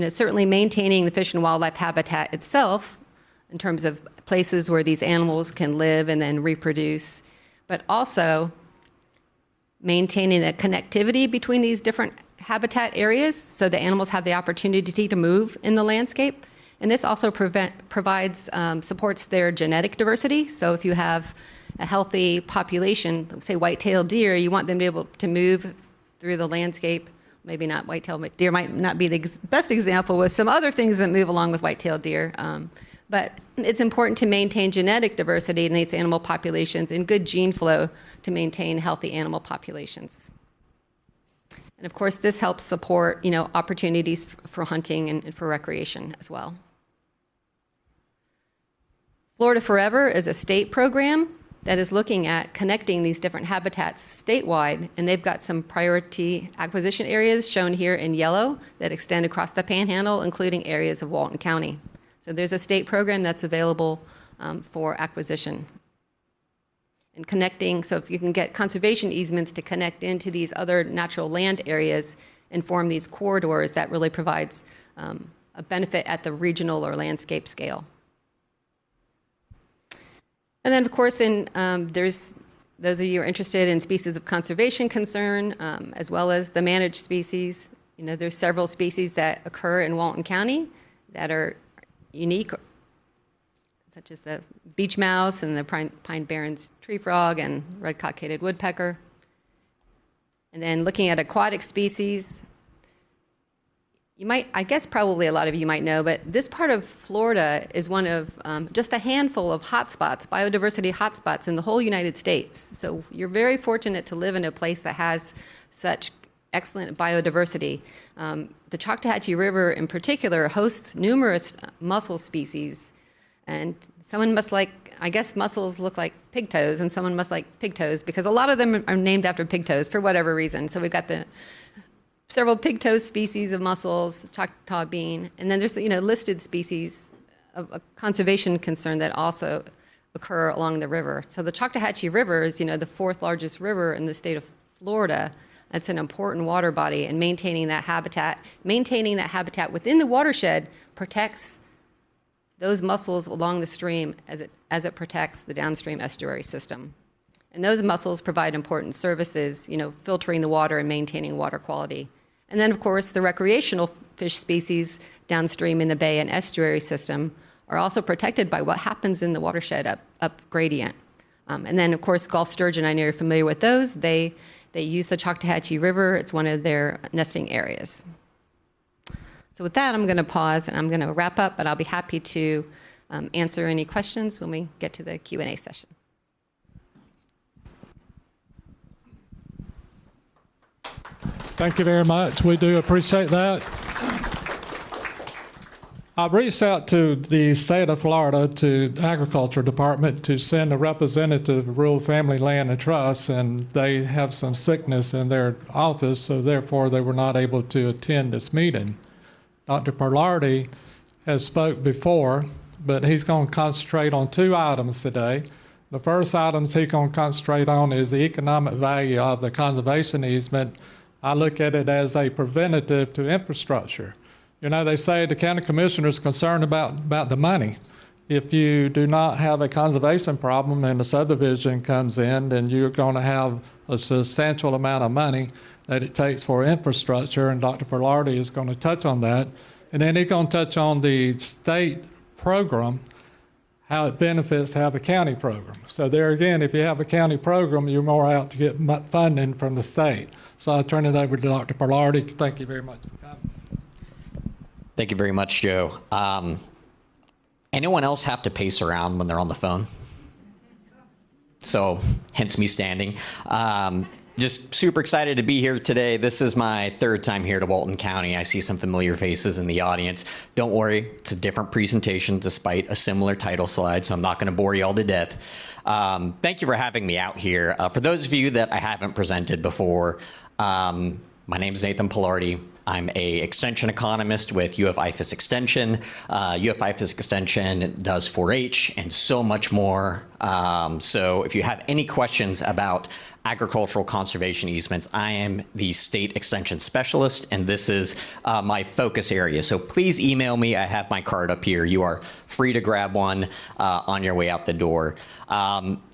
Speaker 5: certainly maintaining the fish and wildlife habitat itself in terms of places where these animals can live and then reproduce, but also maintaining the connectivity between these different habitat areas so the animals have the opportunity to move in the landscape. And this also provides, supports their genetic diversity. So if you have a healthy population, say white-tailed deer, you want them to be able to move through the landscape. Maybe not white-tailed deer might not be the best example, with some other things that move along with white-tailed deer. But it's important to maintain genetic diversity in these animal populations and good gene flow to maintain healthy animal populations. And of course, this helps support, opportunities for hunting and for recreation as well. Florida Forever is a state program that is looking at connecting these different habitats statewide, and they've got some priority acquisition areas shown here in yellow that extend across the Panhandle, including areas of Walton County. So there's a state program that's available for acquisition. And connecting, so if you can get conservation easements to connect into these other natural land areas and form these corridors that really provides a benefit at the regional or landscape scale. And then, of course, there's those of you who are interested in species of conservation concern, as well as the managed species. There's several species that occur in Walton County that are unique, such as the beach mouse and the pine barrens tree frog and red cockaded woodpecker. And then looking at aquatic species, I guess probably a lot of you might know, but this part of Florida is one of just a handful of hotspots, biodiversity hotspots in the whole United States. So you're very fortunate to live in a place that has such excellent biodiversity. The Choctawhatchee River in particular hosts numerous mussel species, and someone must I guess mussels look like pigtoes, and someone must like pigtoes because a lot of them are named after pigtoes for whatever reason. So we've got the several pigtoe species of mussels, Choctaw bean, and then there's listed species of a conservation concern that also occur along the river. So the Choctawhatchee River is the fourth largest river in the state of Florida. That's an important water body, and maintaining that habitat within the watershed protects those mussels along the stream as it protects the downstream estuary system. And those mussels provide important services, filtering the water and maintaining water quality. And then, of course, the recreational fish species downstream in the bay and estuary system are also protected by what happens in the watershed up gradient. And then, of course, Gulf sturgeon, I know you're familiar with those. They use the Choctawhatchee River. It's one of their nesting areas. So with that, I'm going to pause and I'm going to wrap up, but I'll be happy to answer any questions when we get to the Q&A session.
Speaker 3: Thank you very much. We do appreciate that. I've reached out to the state of Florida, to the Agriculture Department, to send a representative of Rural Family Land and Trust, and they have some sickness in their office, so therefore they were not able to attend this meeting. Dr. Perlardi has spoke before, but he's going to concentrate on two items today. The first items he's going to concentrate on is the economic value of the conservation easement. I look at it as a preventative to infrastructure. They say the county commissioner is concerned about the money. If you do not have a conservation problem and a subdivision comes in, then you're going to have a substantial amount of money that it takes for infrastructure, and Dr. Perlardi is going to touch on that. And then he's going to touch on the state program, how it benefits to have a county program. So there again, if you have a county program, you're more out to get funding from the state. So I'll turn it over to Dr. Perlardi. Thank you very much for coming.
Speaker 6: Thank you very much, Joe. Anyone else have to pace around when they're on the phone? So, hence me standing. Just super excited to be here today. This is my third time here to Walton County. I see some familiar faces in the audience. Don't worry, it's a different presentation despite a similar title slide, so I'm not going to bore you all to death. Thank you for having me out here. For those of you that I haven't presented before, my name is Nathan Perlardi. I'm a extension economist with UF IFAS Extension. UF IFAS Extension does 4-H and so much more. So if you have any questions about agricultural conservation easements, I am the state extension specialist, and this is my focus area. So please email me. I have my card up here. You are free to grab one on your way out the door.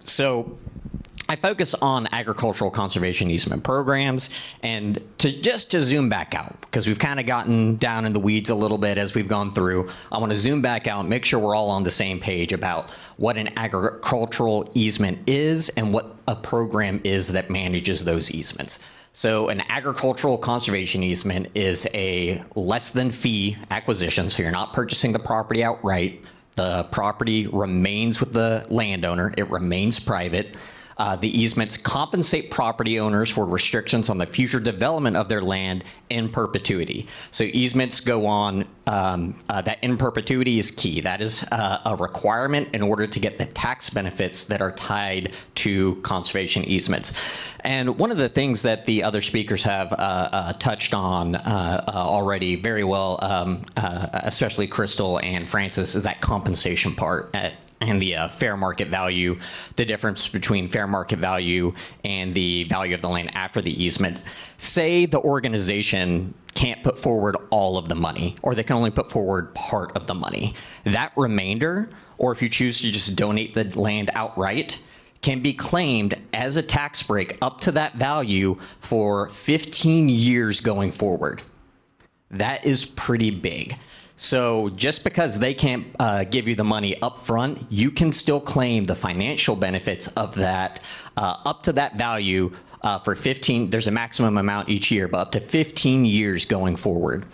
Speaker 6: So I focus on agricultural conservation easement programs, and to zoom back out, because we've kind of gotten down in the weeds a little bit as we've gone through, I want to zoom back out, make sure we're all on the same page about what an agricultural easement is and what a program is that manages those easements. So an agricultural conservation easement is a less than fee acquisition, so you're not purchasing the property outright. The property remains with the landowner. It remains private. The easements compensate property owners for restrictions on the future development of their land in perpetuity. So easements go on, that in perpetuity is key. That is a requirement in order to get the tax benefits that are tied to conservation easements. And one of the things that the other speakers have touched on already very well, especially Crystal and Francis, is that compensation part. and the fair market value, the difference between fair market value and the value of the land after the easement. Say the organization can't put forward all of the money, or they can only put forward part of the money. That remainder, or if you choose to just donate the land outright, can be claimed as a tax break up to that value for 15 years going forward. That is pretty big. So just because they can't give you the money up front, you can still claim the financial benefits of that up to that value for 15, there's a maximum amount each year, but up to 15 years going forward.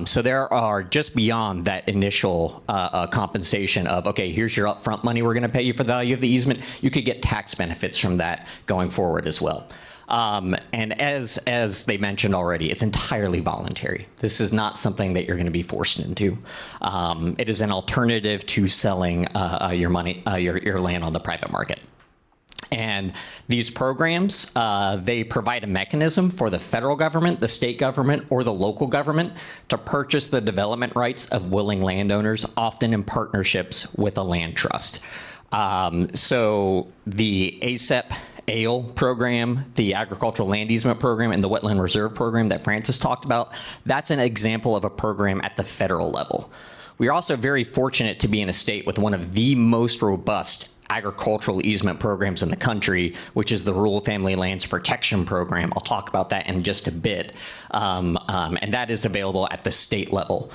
Speaker 6: So there are just beyond that initial compensation of, okay, here's your upfront money we're going to pay you for the value of the easement. You could get tax benefits from that going forward as well. And as they mentioned already, it's entirely voluntary. This is not something that you're going to be forced into. It is an alternative to selling your land on the private market. And these programs, they provide a mechanism for the federal government, the state government, or the local government to purchase the development rights of willing landowners, often in partnerships with a land trust. So the ASEP ALE program, the Agricultural Land Easement Program, and the Wetland Reserve Program that Francis talked about, that's an example of a program at the federal level. We are also very fortunate to be in a state with one of the most robust agricultural easement programs in the country, which is the Rural Family Lands Protection Program. I'll talk about that in just a bit. And that is available at the state level.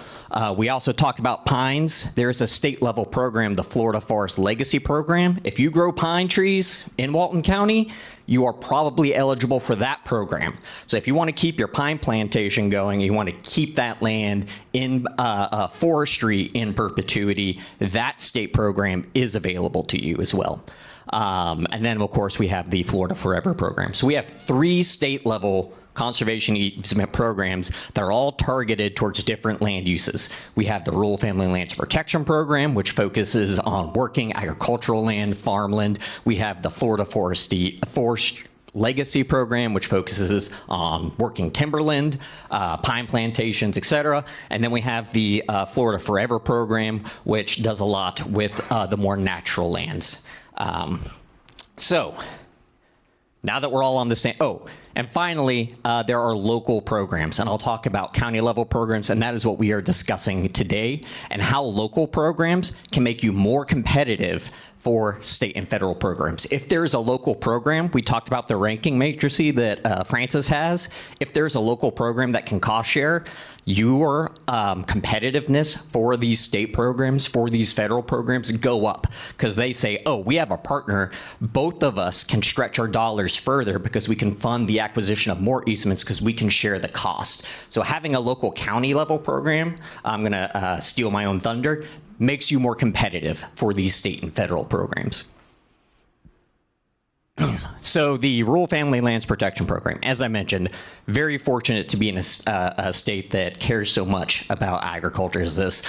Speaker 6: We also talked about pines. There's a state level program, the Florida Forest Legacy Program. If you grow pine trees in Walton County, you are probably eligible for that program. So if you want to keep your pine plantation going, you want to keep that land in forestry in perpetuity, that state program is available to you as well. And then, of course, we have the Florida Forever program. So we have 3 state level conservation easement programs that are all targeted towards different land uses. We have the Rural Family Lands Protection Program, which focuses on working agricultural land, farmland. We have the Florida Forest Legacy Program, which focuses on working timberland, pine plantations, etc. And then we have the Florida Forever Program, which does a lot with the more natural lands. So now that we're all on the same, and finally, there are local programs, and I'll talk about county level programs, and that is what we are discussing today, and how local programs can make you more competitive for state and federal programs. If there's a local program, we talked about the ranking matrix that Francis has. If there's a local program that can cost share, your competitiveness for these state programs, for these federal programs go up, because they say, oh, we have a partner. Both of us can stretch our dollars further because we can fund the acquisition of more easements because we can share the cost. So having a local county level program, I'm going to steal my own thunder, makes you more competitive for these state and federal programs. So the Rural Family Lands Protection Program, as I mentioned, very fortunate to be in a state that cares so much about agriculture as this.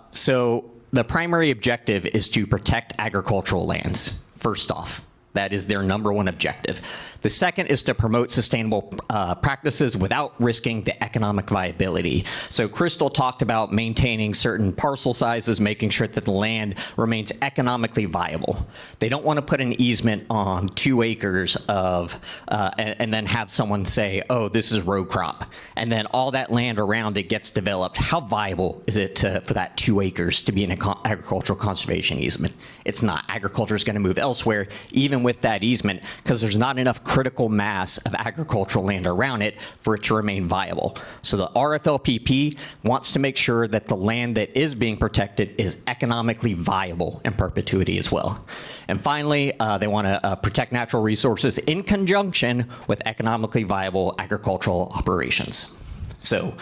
Speaker 6: So the primary objective is to protect agricultural lands, first off. That is their number one objective. The second is to promote sustainable practices without risking the economic viability. So Crystal talked about maintaining certain parcel sizes, making sure that the land remains economically viable. They don't want to put an easement on 2 acres of, and then have someone say, oh, this is row crop. And then all that land around it gets developed. How viable is it for that 2 acres to be an agricultural conservation easement? It's not. Agriculture is going to move elsewhere, even with that easement, because there's not enough critical mass of agricultural land around it for it to remain viable. So the RFLPP wants to make sure that the land that is being protected is economically viable in perpetuity as well. And finally, they want to protect natural resources in conjunction with economically viable agricultural operations. So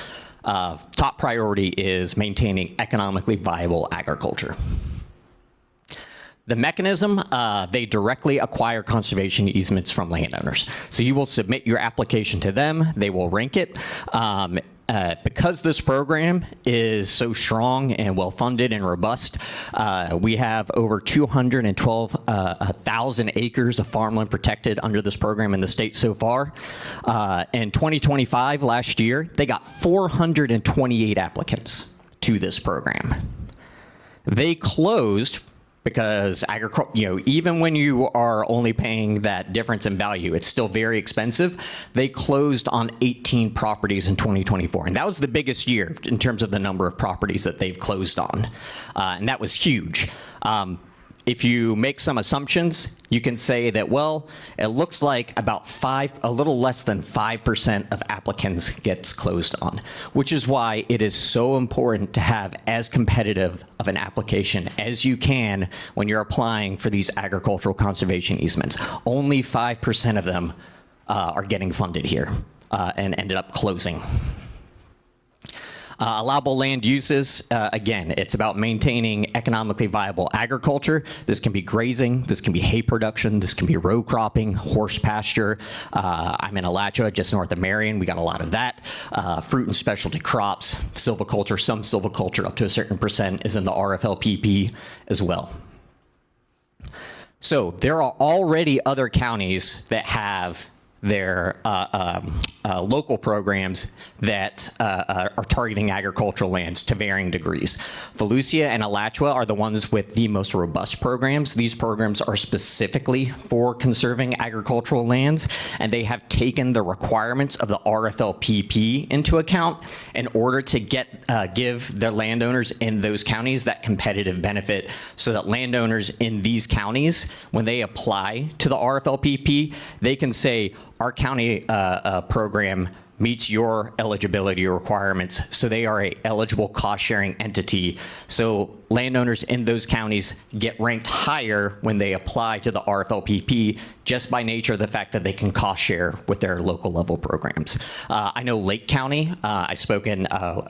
Speaker 6: top priority is maintaining economically viable agriculture. The mechanism, they directly acquire conservation easements from landowners. So you will submit your application to them, they will rank it. Because this program is so strong and well-funded and robust, we have over 212,000 acres of farmland protected under this program in the state so far. In 2025, last year, they got 428 applicants to this program. They closed because even when you are only paying that difference in value, it's still very expensive. They closed on 18 properties in 2024, and that was the biggest year in terms of the number of properties that they've closed on, and that was huge. If you make some assumptions, you can say that, well, it looks like a little less than 5% of applicants gets closed on, which is why it is so important to have as competitive of an application as you can when you're applying for these agricultural conservation easements. Only 5% of them are getting funded here and ended up closing. Allowable land uses, again, it's about maintaining economically viable agriculture. This can be grazing, this can be hay production, this can be row cropping, horse pasture. I'm in Alachua, just north of Marion. We got a lot of that. Fruit and specialty crops, silviculture, some silviculture up to a certain percent is in the RFLPP as well. So there are already other counties that have their local programs that are targeting agricultural lands to varying degrees. Volusia and Alachua are the ones with the most robust programs. These programs are specifically for conserving agricultural lands, and they have taken the requirements of the RFLPP into account in order to give their landowners in those counties that competitive benefit, so that landowners in these counties, when they apply to the RFLPP, they can say, our county program meets your eligibility requirements, so they are an eligible cost-sharing entity. So landowners in those counties get ranked higher when they apply to the RFLPP just by nature of the fact that they can cost-share with their local level programs. I know Lake County, I spoke in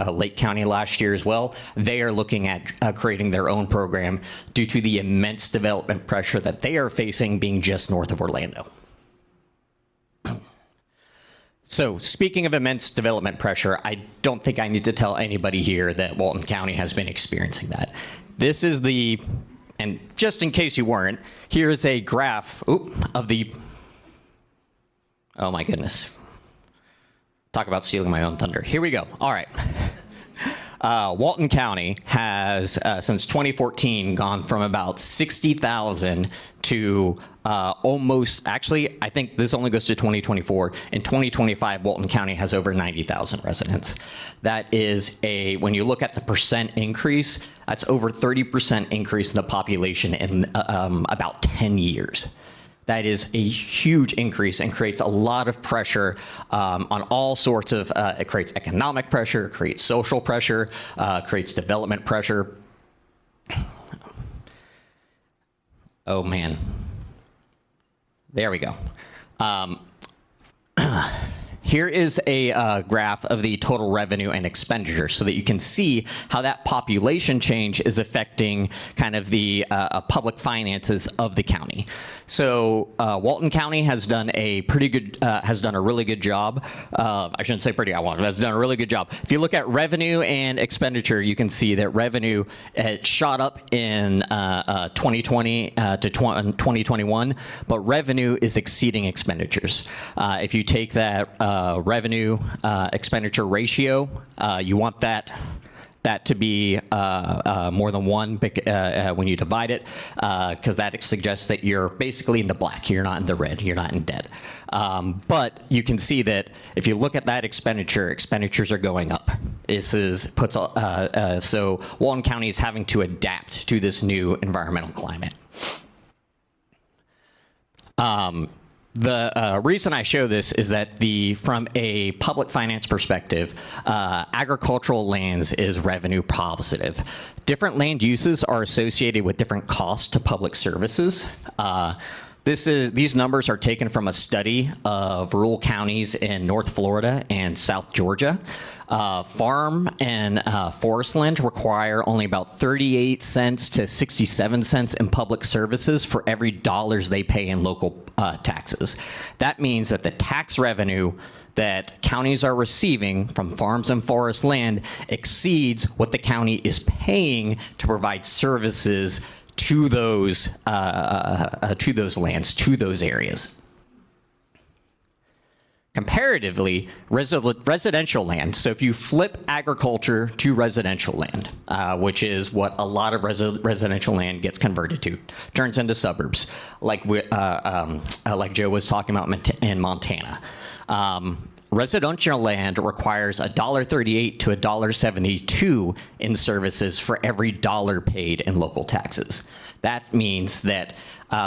Speaker 6: Lake County last year as well. They are looking at creating their own program due to the immense development pressure that they are facing being just north of Orlando. So speaking of immense development pressure, I don't think I need to tell anybody here that Walton County has been experiencing that. This is and just in case you weren't, here's a graph of oh my goodness. Talk about stealing my own thunder. Here we go. All right. Walton County has, since 2014, gone from about 60,000 to actually, I think this only goes to 2024. In 2025, Walton County has over 90,000 residents. That is when you look at the percent increase, that's over 30% increase in the population in about 10 years. That is a huge increase and creates a lot of pressure on all sorts of, it creates economic pressure, creates social pressure, creates development pressure. Oh man. There we go. Here is a graph of the total revenue and expenditure so that you can see how that population change is affecting kind of the public finances of the county. So Walton County has done a really good job. I shouldn't say pretty, has done a really good job. If you look at revenue and expenditure, you can see that revenue shot up in 2020 to 2021, but revenue is exceeding expenditures. If you take that revenue expenditure ratio, you want that to be more than 1 when you divide it, because that suggests that you're basically in the black. You're not in the red. You're not in debt. But you can see that if you look at that expenditures are going up. So Walton County is having to adapt to this new environmental climate. The reason I show this is that from a public finance perspective, agricultural lands is revenue positive. Different land uses are associated with different costs to public services. These numbers are taken from a study of rural counties in North Florida and South Georgia. Farm and forest land require only about 38 cents to 67 cents in public services for every dollars they pay in local taxes. That means that the tax revenue that counties are receiving from farms and forest land exceeds what the county is paying to provide services to those lands, to those areas. Comparatively, residential land, so if you flip agriculture to residential land, which is what a lot of residential land gets converted to, turns into suburbs, like Joe was talking about in Montana. Residential land requires $1.38 to $1.72 in services for every dollar paid in local taxes. That means that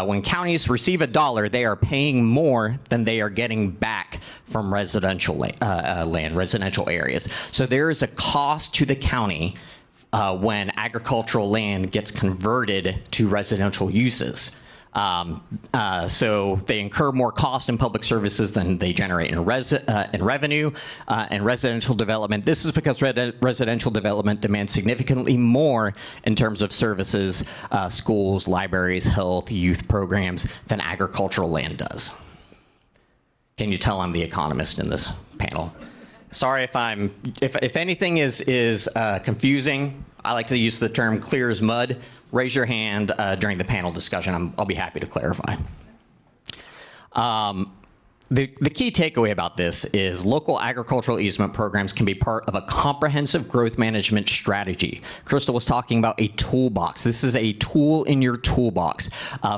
Speaker 6: when counties receive $1, they are paying more than they are getting back from residential land, residential areas. So there is a cost to the county when agricultural land gets converted to residential uses. So they incur more cost in public services than they generate in revenue and residential development. This is because residential development demands significantly more in terms of services, schools, libraries, health, youth programs than agricultural land does. Can you tell I'm the economist in this panel? Sorry if anything is confusing. I like to use the term clear as mud. Raise your hand during the panel discussion. I'll be happy to clarify. The key takeaway about this is local agricultural easement programs can be part of a comprehensive growth management strategy. Crystal was talking about a toolbox. This is a tool in your toolbox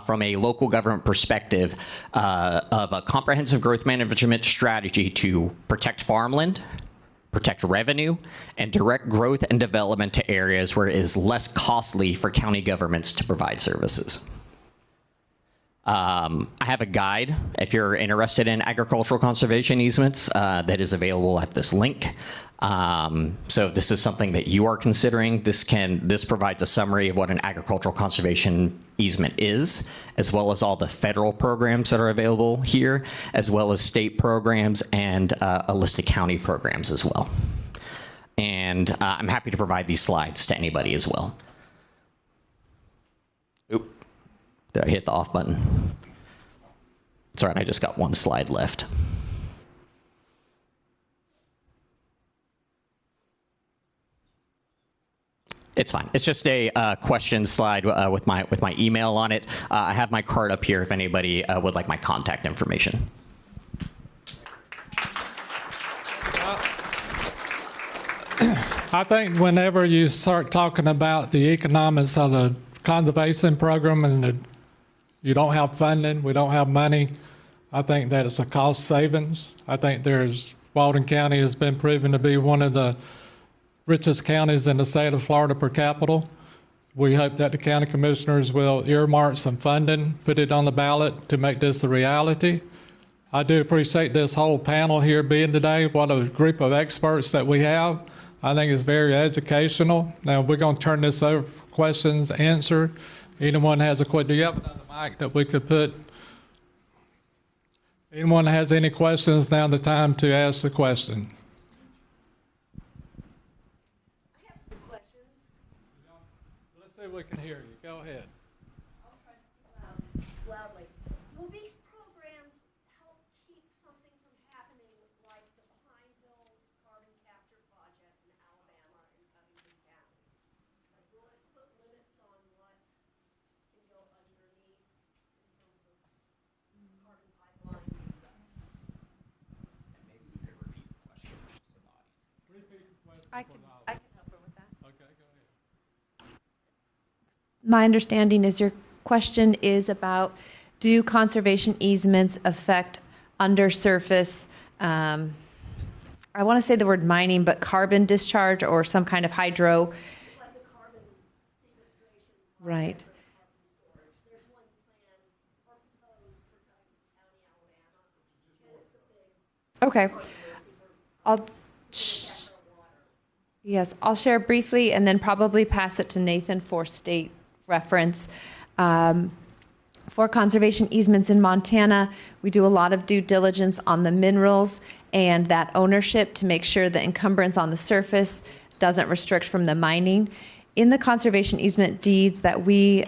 Speaker 6: from a local government perspective of a comprehensive growth management strategy to protect farmland, protect revenue, and direct growth and development to areas where it is less costly for county governments to provide services. I have a guide, if you're interested in agricultural conservation easements, that is available at this link. So if this is something that you are considering, this provides a summary of what an agricultural conservation easement is, as well as all the federal programs that are available here, as well as state programs and a list of county programs as well. And I'm happy to provide these slides to anybody as well. Oop, did I hit the off button? It's all right, I just got one slide left. It's fine. It's just a question slide with my email on it. I have my card up here if anybody would like my contact information.
Speaker 3: I think whenever you start talking about the economics of the conservation program and you don't have funding, we don't have money, I think that it's a cost savings. I think Walton County has been proven to be one of the richest counties in the state of Florida per capita. We hope that the county commissioners will earmark some funding, put it on the ballot to make this a reality. I do appreciate this whole panel here being today. What a group of experts that we have. I think it's very educational. Now we're going to turn this over for questions answered. Anyone has a question? Do you have another mic that we could put? Anyone has any questions? Now the time to ask the question. We can hear you. Go ahead.
Speaker 7: I'll try to speak loudly. Will these programs help keep something from happening like the Pine Hills carbon capture project in Alabama and Covington County? Like, will it put limits on what can go underneath in terms of carbon pipelines and such?
Speaker 6: And maybe we could repeat the question just so the audience.
Speaker 3: Repeat the question.
Speaker 4: I can help her with that.
Speaker 3: Okay, go ahead.
Speaker 4: My understanding is your question is about, do conservation easements affect undersurface, I want to say the word mining, but carbon discharge or some kind of hydro?
Speaker 7: Like the carbon sequestration.
Speaker 4: Right.
Speaker 7: Storage. There's one plan or proposed for Covington County, Alabama, and it's a big.
Speaker 4: Yes, I'll share briefly and then probably pass it to Nathan for state reference. For conservation easements in Montana, we do a lot of due diligence on the minerals and that ownership to make sure the encumbrance on the surface doesn't restrict from the mining. In the conservation easement deeds that we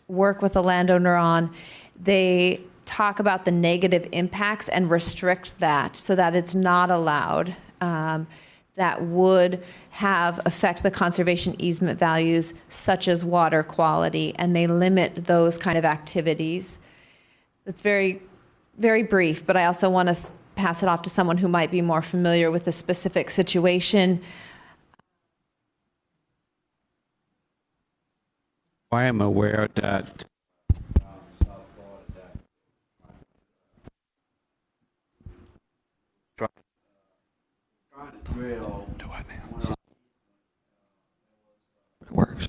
Speaker 4: work with the landowner on, they talk about the negative impacts and restrict that so that it's not allowed. That would affect the conservation easement values, such as water quality, and they limit those kind of activities. It's very, very brief, but I also want to pass it off to someone who might be more familiar with the specific situation.
Speaker 2: I am aware that trying to drill. Do what now? It works.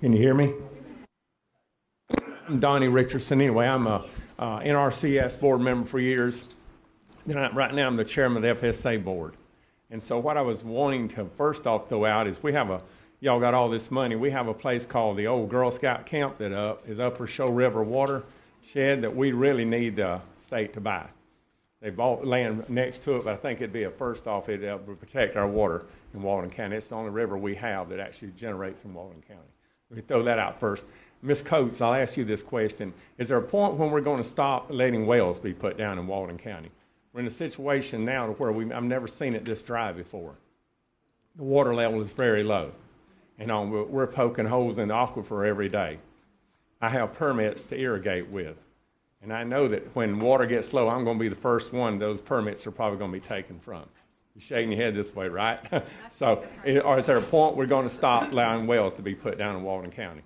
Speaker 8: Can you hear me? I'm Donnie Richardson. Anyway, I'm a NRCS board member for years. Right now, I'm the chairman of the FSA board. And so what I was wanting to first off throw out is y'all got all this money. We have a place called the old Girl Scout camp that is Upper Show River watershed that we really need the state to buy. They bought land next to it, but I think it'd be it would protect our water in Walton County. It's the only river we have that actually generates in Walton County. We throw that out first. Ms. Coates, I'll ask you this question. Is there a point when we're going to stop letting wells be put down in Walton County? We're in a situation now where I've never seen it this dry before. The water level is very low. And we're poking holes in the aquifer every day. I have permits to irrigate with. And I know that when water gets low, I'm going to be the first one those permits are probably going to be taken from. You're shaking your head this way, right? So, or is there a point we're going to stop allowing wells to be put down in Walton County?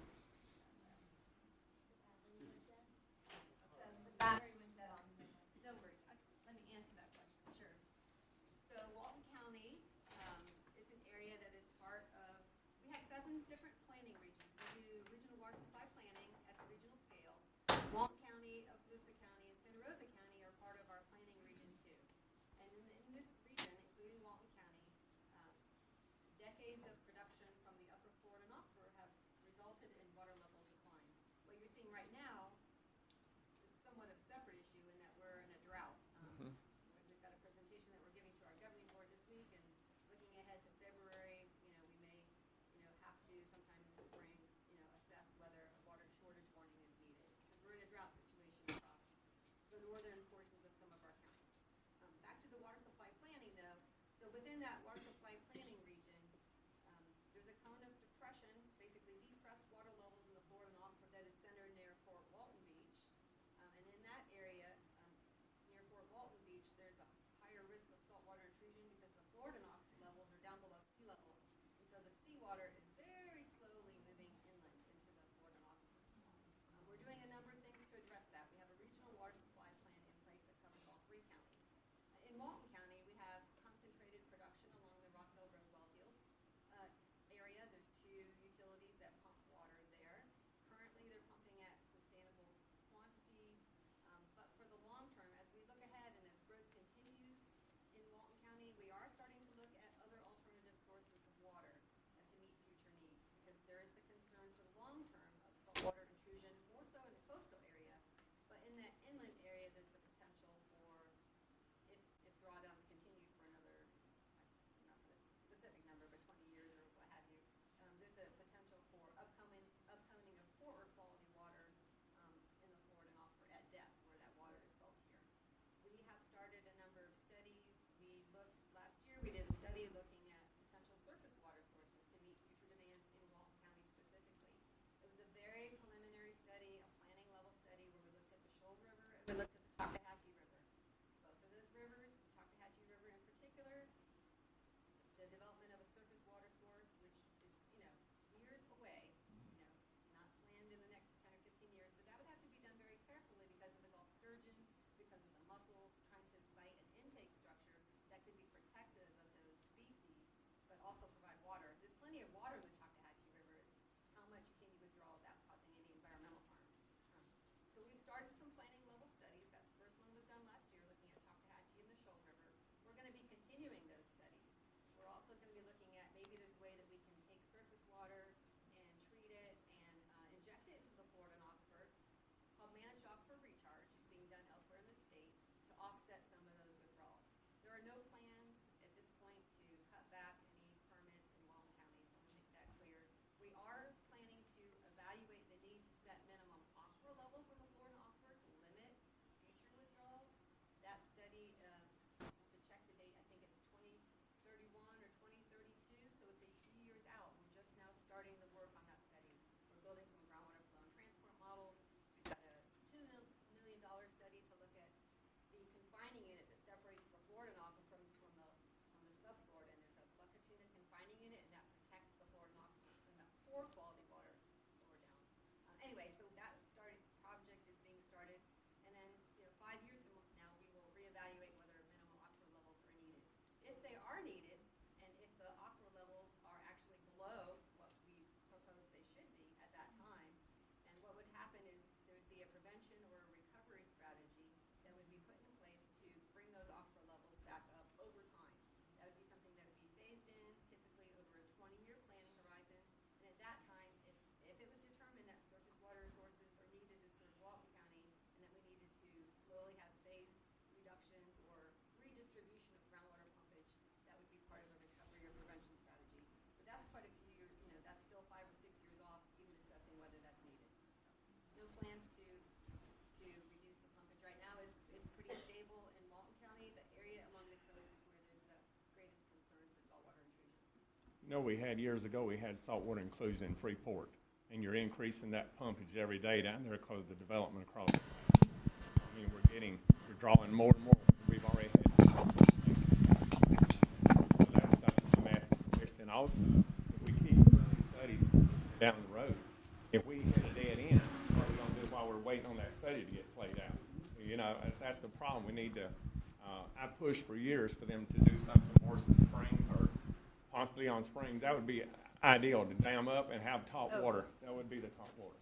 Speaker 5: Within that water supply planning region, there's a cone of depression, basically depressed water levels in the Florida aquifer that is centered near Fort Walton Beach. And in that area, near Fort Walton Beach, there's a higher risk of saltwater intrusion because the Florida aquifer levels are down below sea level. And so the seawater is very slowly moving inland into the Florida aquifer. We're doing a number of things to address that. We have a regional water supply plan in place that covers all 3 counties. In Walton County, we have concentrated production along the Rockville Road Wellfield area. There's 2 utilities that pump water there. Currently, they're pumping at sustainable quantities. But for the long term, as we look ahead and as growth continues in Walton County, we are starting to look at other alternative sources of water to meet future also provide water. There's plenty of water in the Choctawhatchee River. It's how much can you withdraw without causing any environmental harm. So we've started some planning level studies. That first one was done last year, looking at Choctawhatchee and the Shoal River. We're going to be continuing those studies. We're also going to be looking at maybe there's a way that we can take surface water and treat it and inject it into the Florida aquifer. It's called managed aquifer recharge. It's being done elsewhere in the state to offset some of those withdrawals. There are no plans at this point to cut back any permits in Walton County, so I want to make that clear. We are planning to evaluate the need to set minimum aquifer levels in the Florida aquifer to limit future withdrawals. That study, I have to check the date, I think it's 2031 or 2032, so it's a few years out. We're just now starting the work on that study. We're building some groundwater flow and transport models. We've got a $2 million study to look at the confining unit that separates the Florida aquifer from the sub-Florida, and there's a bucket tuna confining unit, and that protects the Florida aquifer from that poor quality water lower down. Anyway, so that project is being started, and then 5 years from now we will reevaluate whether minimum aquifer levels are needed. If they are needed, and if the aquifer levels are actually below what we propose they should be at that time, then what would happen is there would be a prevention or a recovery strategy that would be put in place to bring those aquifer levels back up over time. That would be something that would be phased in, typically over a 20-year planning horizon. And at that time, if it was determined that surface water sources are needed to serve Walton County, and that we needed to slowly have phased reductions or redistribution of groundwater pumpage, that would be part of a recovery or prevention strategy. But that's quite a few years, that's still 5 or 6 years off, even assessing whether that's needed. So no plans to reduce the pumpage right now. It's pretty stable in Walton County. The area along the coast is where there's the greatest concern for saltwater intrusion.
Speaker 8: We had years ago, we had saltwater inclusion in Freeport, and you're increasing that pumpage every day down there because of the development across. I mean, we're drawing more and more. We've already had that stuff. I'm asking the question also, if we keep running studies down the road, if we hit a dead end, what are we going to do while we're waiting on that study to get played out? That's the problem. We need to, I pushed for years for them to do something more in Springs or possibly on Springs. That would be ideal, to dam up and have top water. That would be the top water.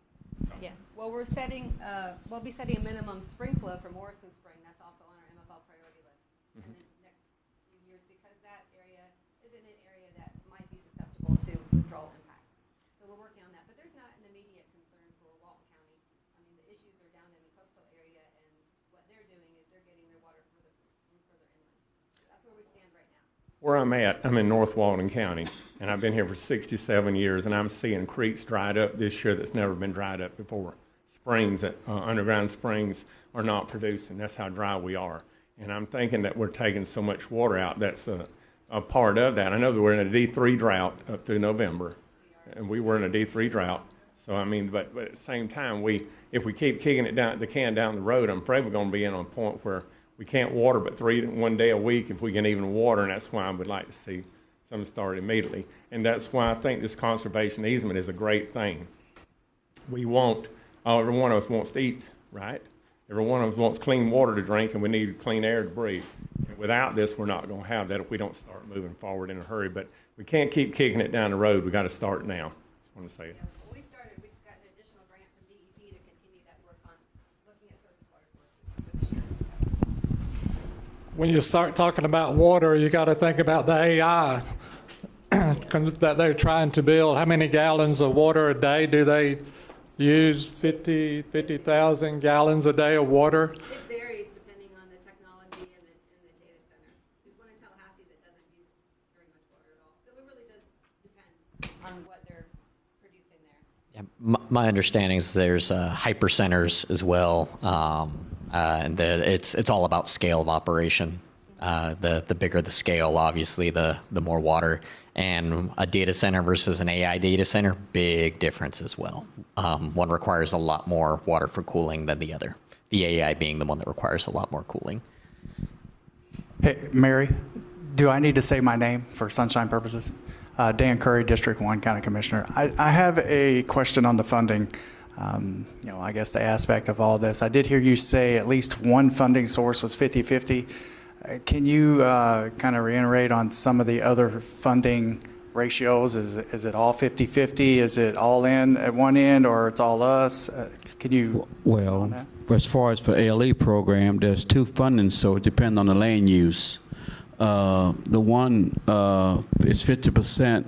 Speaker 8: So.
Speaker 5: Yeah. Well, we'll be setting a minimum spring flow for Morrison Spring. That's also on our MFL priority list in the next few years, because that area isn't an area that might be susceptible to withdrawal impacts. So we're working on that. But there's not an immediate concern for Walton County. I mean, the issues are down in the coastal area, and what they're doing is they're getting their water further inland. That's where we stand right now.
Speaker 8: Where I'm at, I'm in North Walton County, and I've been here for 67 years, and I'm seeing creeks dried up this year that's never been dried up before. Springs, underground springs, are not producing. That's how dry we are. And I'm thinking that we're taking so much water out. That's a part of that. I know that we're in a D3 drought up through November, and we were in a D3 drought. So, I mean, but at the same time, if we keep kicking the can down the road, I'm afraid we're going to be in on a point where we can't water but one day a week if we can even water, and that's why I would like to see some start immediately. And that's why I think this conservation easement is a great thing. Every one of us wants to eat, right? Every one of us wants clean water to drink, and we need clean air to breathe. And without this, we're not going to have that if we don't start moving forward in a hurry. But we can't keep kicking it down the road. We got to start now. Just want to say it.
Speaker 5: Yeah, well, we just got an additional grant from DEP to continue that work on looking at surface water sources for this year.
Speaker 3: When you start talking about water, you got to think about the AI that they're trying to build. How many gallons of water a day do they use? 50,000 gallons a day of water?
Speaker 5: It varies depending on the technology and the data center. There's one in Tallahassee that doesn't use very much water at all. So it really does depend on what they're producing there.
Speaker 6: Yeah, my understanding is there's hypercenters as well, and it's all about scale of operation. The bigger the scale, obviously, the more water. And a data center versus an AI data center, big difference as well. One requires a lot more water for cooling than the other. The AI being the one that requires a lot more cooling.
Speaker 9: Hey, Mary, do I need to say my name for sunshine purposes? Dan Curry, District 1 County Commissioner. I have a question on the funding. I guess the aspect of all this. I did hear you say at least one funding source was 50-50. Can you kind of reiterate on some of the other funding ratios? Is it all 50-50? Is it all in at one end, or it's all us? Can you?
Speaker 2: Well, as far as for ALE program, there's two funding, so it depends on the land use. The one is 50%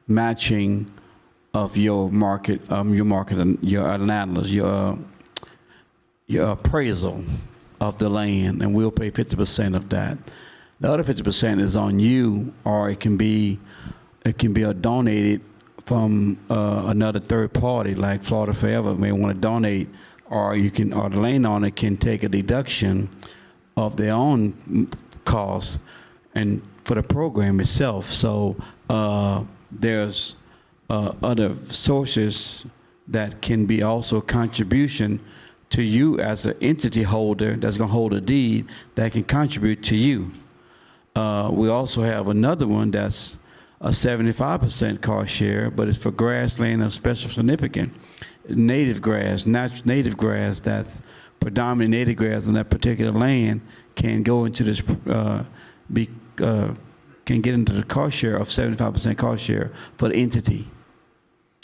Speaker 2: matching of your market, your analysis, your appraisal of the land, and we'll pay 50% of that. The other 50% is on you, or it can be donated from another third party, like Florida Forever may want to donate, or the landowner can take a deduction of their own costs and for the program itself. So there's other sources that can be also contribution to you as an entity holder that's going to hold a deed that can contribute to you. We also have another one that's a 75% cost share, but it's for grassland of special significance. Native grass, native grass that's predominant native grass on that particular land can go into this, can get into the cost share of 75% cost share for the entity.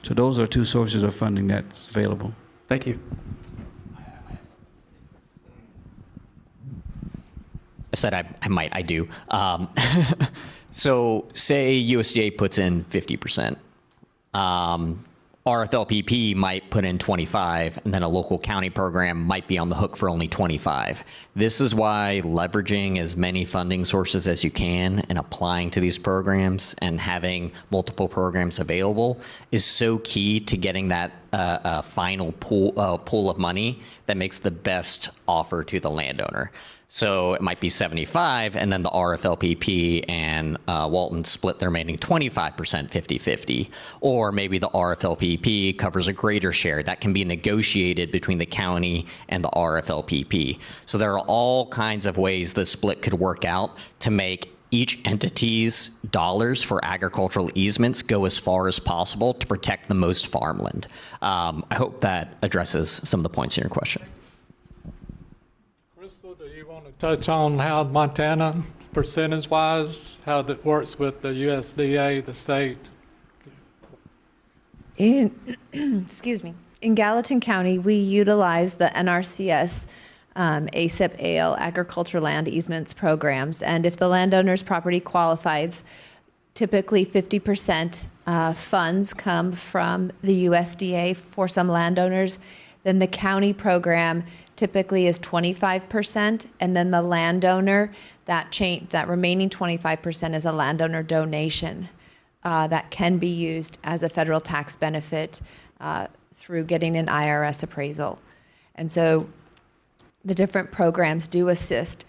Speaker 2: So those are two sources of funding that's available.
Speaker 9: Thank you.
Speaker 6: I said I do. So say USDA puts in 50%. RFLPP might put in 25, and then a local county program might be on the hook for only 25. This is why leveraging as many funding sources as you can and applying to these programs and having multiple programs available is so key to getting that final pool of money that makes the best offer to the landowner. So it might be 75, and then the RFLPP and Walton split the remaining 25% 50-50. Or maybe the RFLPP covers a greater share. That can be negotiated between the county and the RFLPP. So there are all kinds of ways the split could work out to make each entity's dollars for agricultural easements go as far as possible to protect the most farmland. I hope that addresses some of the points in your question.
Speaker 3: Do you want to touch on how Montana, percentage-wise, how that works with the USDA, the state?
Speaker 4: Excuse me. In Gallatin County, we utilize the NRCS ASIP-AL agriculture land easements programs, and if the landowner's property qualifies, typically 50% funds come from the USDA for some landowners. Then the county program typically is 25%, and then the landowner, that remaining 25% is a landowner donation that can be used as a federal tax benefit through getting an IRS appraisal. And so the different programs do assist.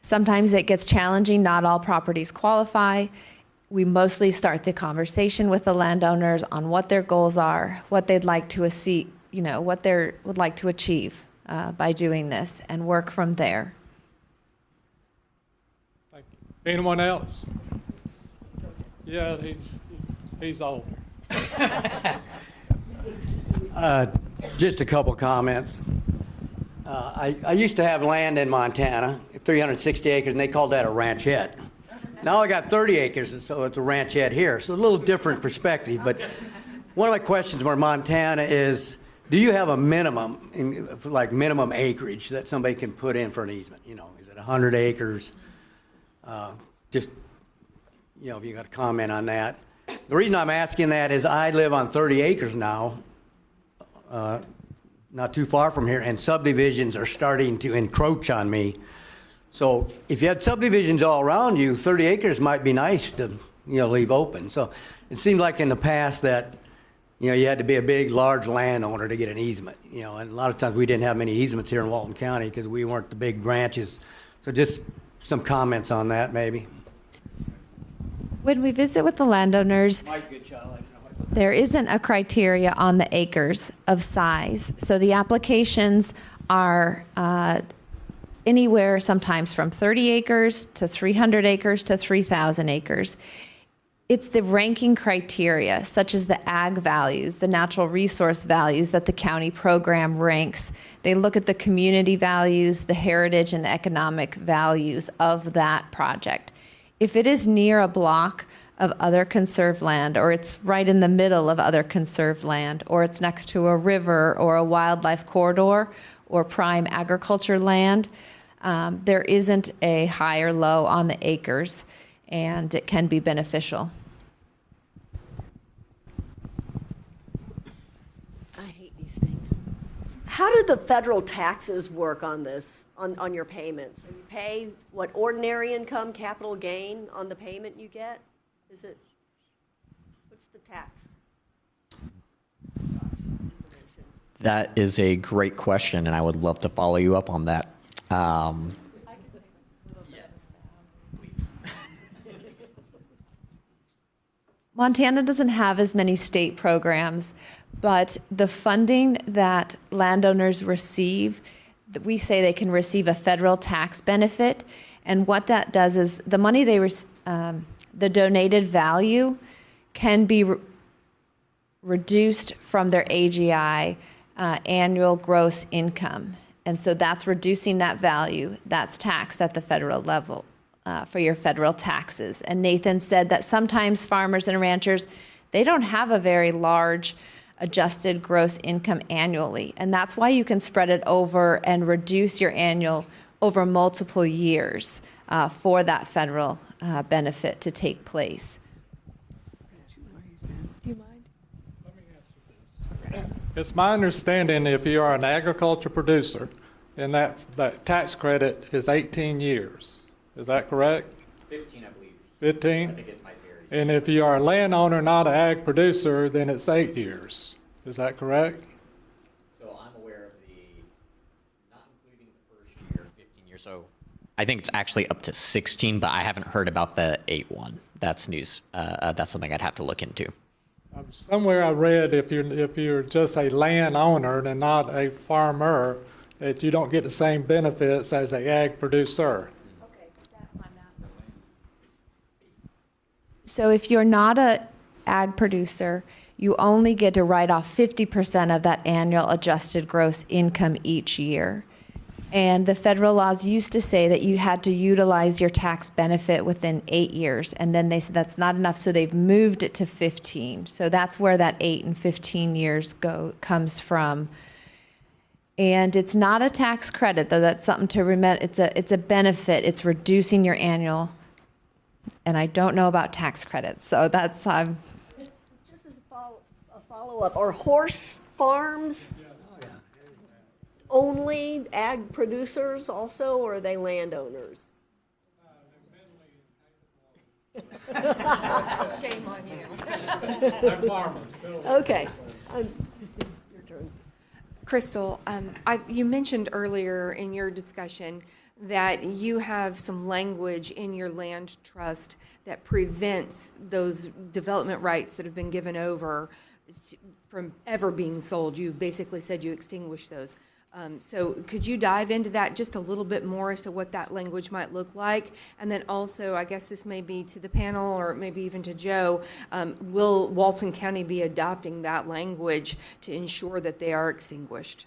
Speaker 4: Sometimes it gets challenging. Not all properties qualify. We mostly start the conversation with the landowners on what their goals are, what they'd like to see, what they would like to achieve by doing this, and work from there.
Speaker 3: Thank you. Anyone else? Yeah, he's older.
Speaker 10: Just a couple comments. I used to have land in Montana, 360 acres, and they called that a ranchette. Now I got 30 acres, so it's a ranchette here. So a little different perspective. But one of my questions for Montana is, do you have a minimum, minimum acreage that somebody can put in for an easement? Is it 100 acres? If you got a comment on that. The reason I'm asking that is I live on 30 acres now, not too far from here, and subdivisions are starting to encroach on me. So if you had subdivisions all around you, 30 acres might be nice to, leave open. So it seemed like in the past that you had to be a big, large landowner to get an easement, and a lot of times we didn't have many easements here in Walton County because we weren't the big branches. So just some comments on that, maybe.
Speaker 4: When we visit with the landowners, there isn't a criteria on the acres of size. So the applications are anywhere sometimes from 30 acres to 300 acres to 3,000 acres. It's the ranking criteria, such as the ag values, the natural resource values that the county program ranks. They look at the community values, the heritage and economic values of that project. If it is near a block of other conserved land, or it's right in the middle of other conserved land, or it's next to a river or a wildlife corridor or prime agriculture land, there isn't a high or low on the acres, and it can be beneficial.
Speaker 7: I hate these things. How do the federal taxes work on this, on your payments? You pay what, ordinary income, capital gain on the payment you get? Is it, what's the tax?
Speaker 6: That is a great question, and I would love to follow you up on that.
Speaker 4: Montana doesn't have as many state programs, but the funding that landowners receive, we say they can receive a federal tax benefit. And what that does is the money the donated value can be reduced from their AGI, annual gross income. And so that's reducing that value. That's taxed at the federal level for your federal taxes. And Nathan said that sometimes farmers and ranchers, they don't have a very large adjusted gross income annually. And that's why you can spread it over and reduce your annual over multiple years for that federal benefit to take place.
Speaker 7: Do you mind?
Speaker 3: It's my understanding if you are an agriculture producer, and that tax credit is 18 years. Is that correct?
Speaker 6: 15, I believe.
Speaker 3: 15?
Speaker 6: I think it might vary.
Speaker 3: And if you are a landowner, not an ag producer, then it's 8 years. Is that correct?
Speaker 6: So I'm aware of not including the first year, 15 years. So I think it's actually up to 16, but I haven't heard about the 8 one. That's news. That's something I'd have to look into.
Speaker 3: Somewhere I read if you're just a landowner and not a farmer, that you don't get the same benefits as an ag producer.
Speaker 4: So if you're not a ag producer, you only get to write off 50% of that annual adjusted gross income each year. And the federal laws used to say that you had to utilize your tax benefit within 8 years. And then they said that's not enough, so they've moved it to 15. So that's where that 8 and 15 years comes from. And it's not a tax credit, though. That's something to remember. It's a benefit. It's reducing your annual. And I don't know about tax credits, so that's
Speaker 7: Just as a follow-up, are horse farms only ag producers also, or are they landowners?
Speaker 11: Shame on you.
Speaker 3: They're farmers.
Speaker 7: Okay. Your turn.
Speaker 11: Crystal, you mentioned earlier in your discussion that you have some language in your land trust that prevents those development rights that have been given over from ever being sold. You basically said you extinguish those. So could you dive into that just a little bit more as to what that language might look like? And then also, I guess this may be to the panel or maybe even to Joe, will Walton County be adopting that language to ensure that they are extinguished?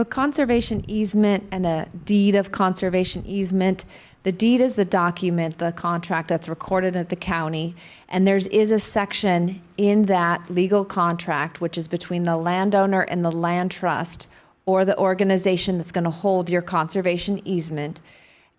Speaker 4: a conservation easement and a deed of conservation easement. The deed is the document, the contract that's recorded at the county, and there is a section in that legal contract, which is between the landowner and the land trust or the organization that's going to hold your conservation easement,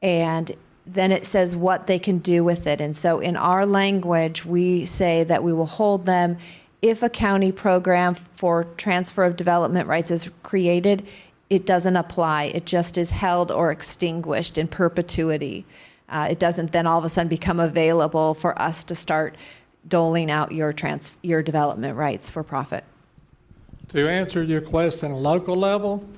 Speaker 4: and then it says what they can do with it. And so in our language, we say that we will hold them if a county program for transfer of development rights is created. It doesn't apply. It just is held or extinguished in perpetuity. It doesn't then all of a sudden become available for us to start doling out your development rights for profit.
Speaker 3: To answer your question, local level,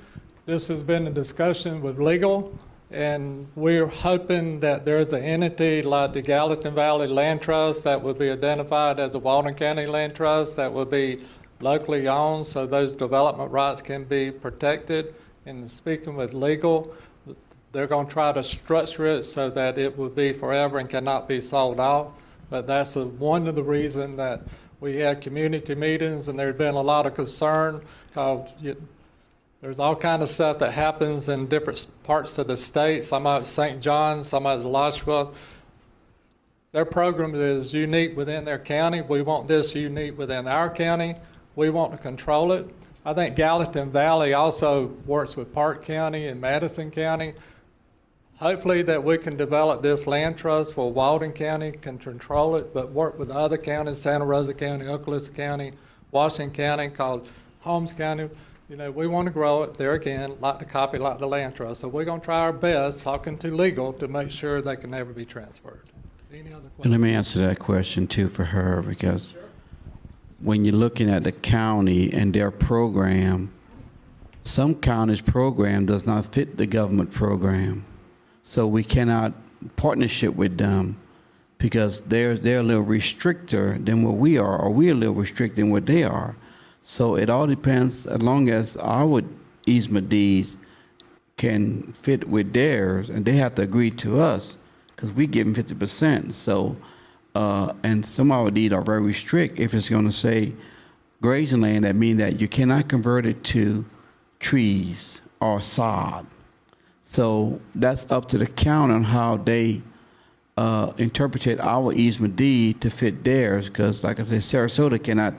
Speaker 3: this has been a discussion with legal, and we're hoping that there's an entity like the Gallatin Valley Land Trust that will be identified as a Walton County Land Trust that will be locally owned, so those development rights can be protected. And speaking with legal, they're going to try to structure it so that it will be forever and cannot be sold off. But that's one of the reasons that we had community meetings, and there's been a lot of concern. There's all kind of stuff that happens in different parts of the state. Some of it's St. John, some of it's Alachua. Their program is unique within their county. We want this unique within our county. We want to control it. I think Gallatin Valley also works with Park County and Madison County. Hopefully that we can develop this land trust for Walton County, can control it, but work with other counties, Santa Rosa County, Okaloosa County, Washington County, called Holmes County. You know, we want to grow it there again, like the copy, like the land trust. So we're going to try our best, talking to legal, to make sure they can never be transferred. Any other questions?
Speaker 2: And let me answer that question too for her, because when you're looking at the county and their program, some counties' program does not fit the government program. So we cannot partnership with them because they're a little restrictor than what we are, or we're a little restricted than what they are. So it all depends, as long as our easement deeds can fit with theirs, and they have to agree to us because we give them 50%. So, and some of our deeds are very strict. If it's going to say grazing land, that means that you cannot convert it to trees or sod. So that's up to the county on how they interpret our easement deed to fit theirs, because like I said, Sarasota cannot,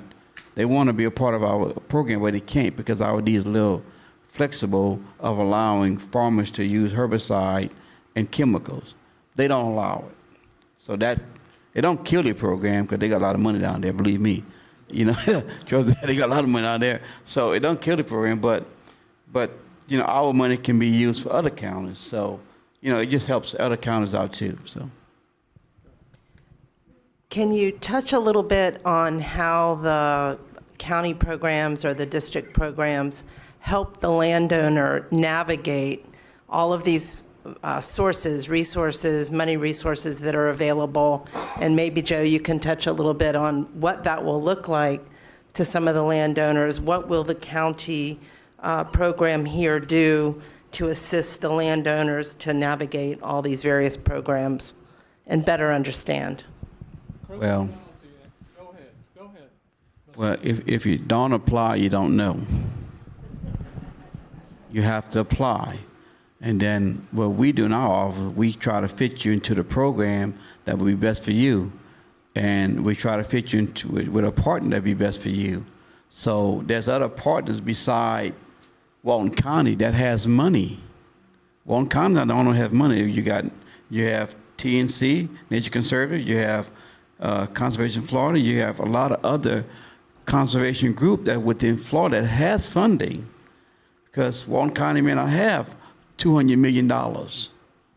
Speaker 2: they want to be a part of our program, but they can't because our deed is a little flexible of allowing farmers to use herbicide and chemicals. They don't allow it. So that, it don't kill the program because they got a lot of money down there, believe me. You know, they got a lot of money down there. So it don't kill the program, but you know, our money can be used for other counties. So, you know, it just helps other counties out too, so.
Speaker 12: Can you touch a little bit on how the county programs or the district programs help the landowner navigate all of these sources, resources, money resources that are available? And maybe, Joe, you can touch a little bit on what that will look like to some of the landowners. What will the county program here do to assist the landowners to navigate all these various programs and better understand?
Speaker 2: Well, well, if you don't apply, you don't know. You have to apply. And then what we do in our office, we try to fit you into the program that will be best for you. And we try to fit you into it with a partner that will be best for you. So there's other partners beside Walton County that has money. Walton County don't have money. You have TNC, Nature Conservative, you have Conservation Florida, you have a lot of other conservation group that within Florida that has funding, because Walton County may not have $200 million,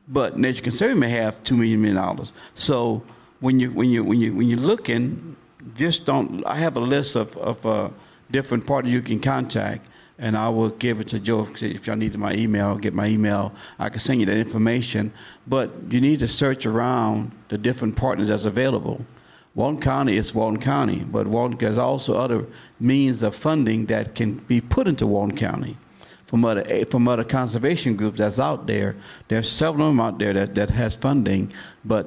Speaker 2: but Nature Conservative may have $2 million. So when you're looking, just don't. I have a list of different parties you can contact, and I will give it to Joe if y'all need my email. Get my email. I can send you that information. But you need to search around the different partners that's available. Walton County is Walton County, but Walton has also other means of funding that can be put into Walton County from other conservation groups that's out there. There's several of them out there that has funding, but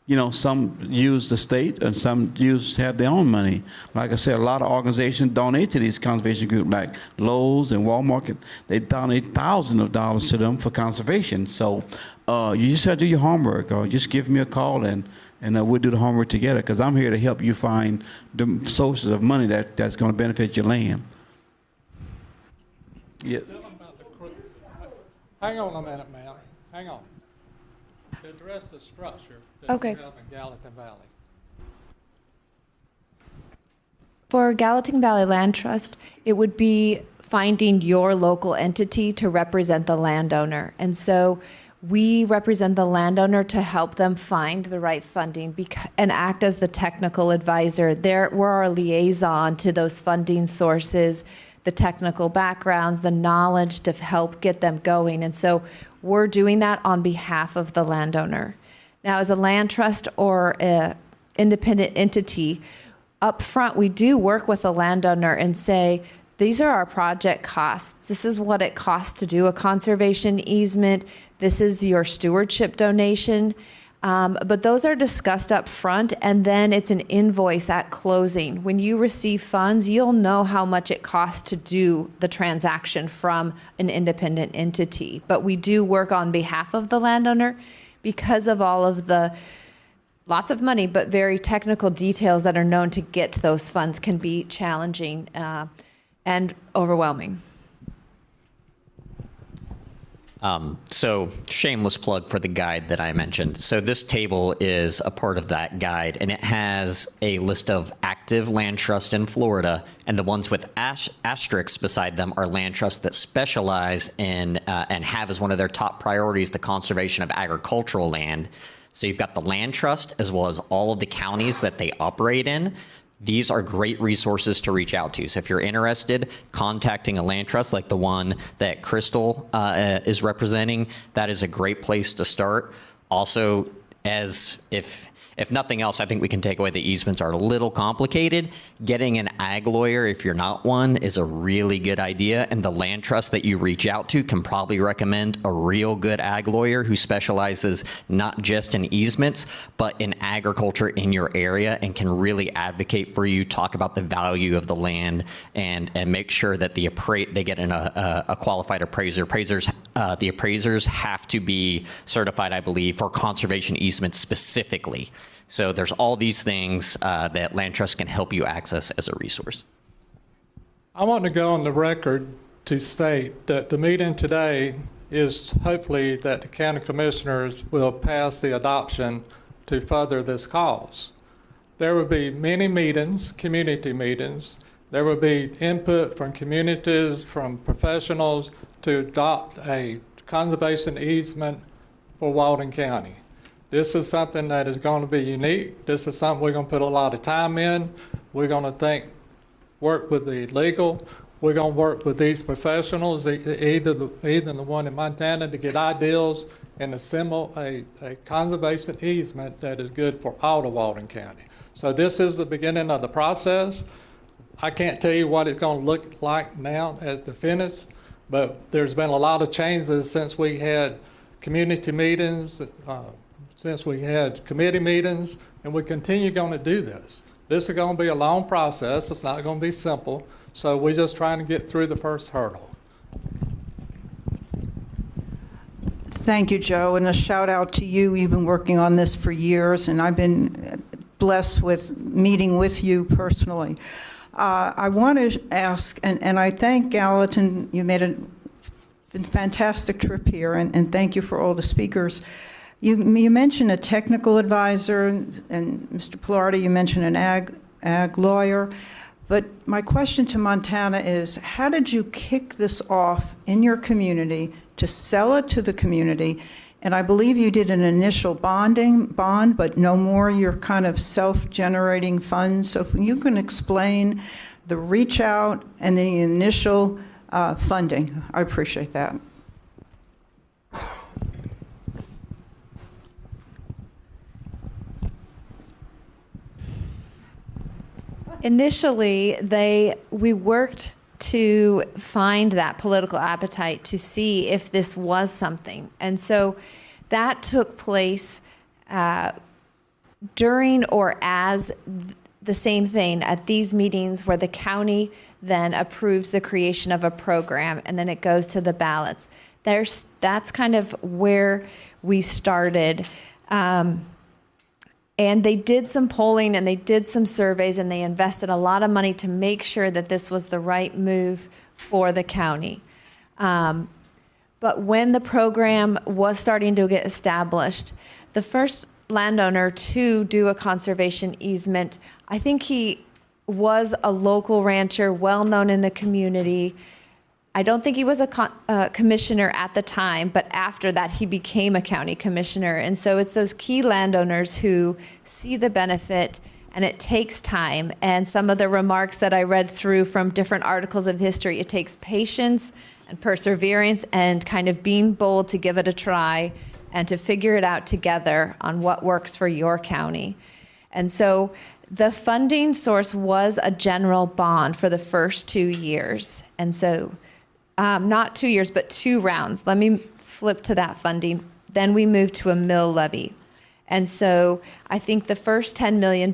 Speaker 2: you know, some use the state and some have their own money. Like I said, a lot of organizations donate to these conservation groups like Lowe's and Walmart. They donate thousands of dollars to them for conservation. So you just have to do your homework, or just give me a call and we'll do the homework together, because I'm here to help you find the sources of money that's going to benefit your land. Yeah.
Speaker 3: Hang on a minute, ma'am. Hang on. To address the structure that
Speaker 4: Okay.
Speaker 3: we have in Gallatin Valley.
Speaker 4: For Gallatin Valley Land Trust, it would be finding your local entity to represent the landowner. And so we represent the landowner to help them find the right funding and act as the technical advisor. We're our liaison to those funding sources, the technical backgrounds, the knowledge to help get them going. And so we're doing that on behalf of the landowner. Now, as a land trust or an independent entity, up front, we do work with the landowner and say, these are our project costs. This is what it costs to do a conservation easement. This is your stewardship donation. But those are discussed up front, and then it's an invoice at closing. When you receive funds, you'll know how much it costs to do the transaction from an independent entity. But we do work on behalf of the landowner because of all of the lots of money, but very technical details that are known to get to those funds can be challenging and overwhelming.
Speaker 6: So shameless plug for the guide that I mentioned. So this table is a part of that guide, and it has a list of active land trusts in Florida, and the ones with asterisks beside them are land trusts that specialize in and have as one of their top priorities the conservation of agricultural land. So you've got the land trust as well as all of the counties that they operate in. These are great resources to reach out to. So if you're interested, contacting a land trust like the one that Crystal is representing, that is a great place to start. Also, as if nothing else, I think we can take away the easements are a little complicated. Getting an ag lawyer, if you're not one, is a really good idea. And the land trust that you reach out to can probably recommend a real good ag lawyer who specializes not just in easements, but in agriculture in your area and can really advocate for you, talk about the value of the land, and make sure that they get a qualified appraiser. The appraisers have to be certified, I believe, for conservation easements specifically. So there's all these things that land trust can help you access as a resource.
Speaker 3: I want to go on the record to state that the meeting today is hopefully that the county commissioners will pass the adoption to further this cause. There will be many meetings, community meetings. There will be input from communities, from professionals to adopt a conservation easement for Walton County. This is something that is going to be unique. This is something we're going to put a lot of time in. We're going to work with the legal. We're going to work with these professionals, either the one in Montana, to get ideas and assemble a conservation easement that is good for all of Walton County. So this is the beginning of the process. I can't tell you what it's going to look like now as the finish, but there's been a lot of changes since we had community meetings, since we had committee meetings, and we continue going to do this. This is going to be a long process. It's not going to be simple. So we're just trying to get through the first hurdle.
Speaker 13: Thank you, Joe, and a shout out to you. You've been working on this for years, and I've been blessed with meeting with you personally. I want to ask, and I thank Gallatin, you made a fantastic trip here, and thank you for all the speakers. You mentioned a technical advisor, and Mr. Pilardi, you mentioned an ag lawyer. But my question to Montana is, how did you kick this off in your community to sell it to the community? And I believe you did an initial bond, but no more. You're kind of self-generating funds. So if you can explain the reach out and the initial funding, I appreciate that.
Speaker 4: Initially, we worked to find that political appetite to see if this was something. And so that took place during or as the same thing at these meetings where the county then approves the creation of a program and then it goes to the ballots. That's kind of where we started. And they did some polling and they did some surveys and they invested a lot of money to make sure that this was the right move for the county. But when the program was starting to get established, the first landowner to do a conservation easement, I think he was a local rancher, well known in the community. I don't think he was a commissioner at the time, but after that he became a county commissioner. And so it's those key landowners who see the benefit, and it takes time. And some of the remarks that I read through from different articles of history, it takes patience and perseverance and kind of being bold to give it a try and to figure it out together on what works for your county. And so the funding source was a general bond for the first 2 years. And so not 2 years, but 2 rounds. Let me flip to that funding. Then we moved to a mill levy. And so I think the first $10 million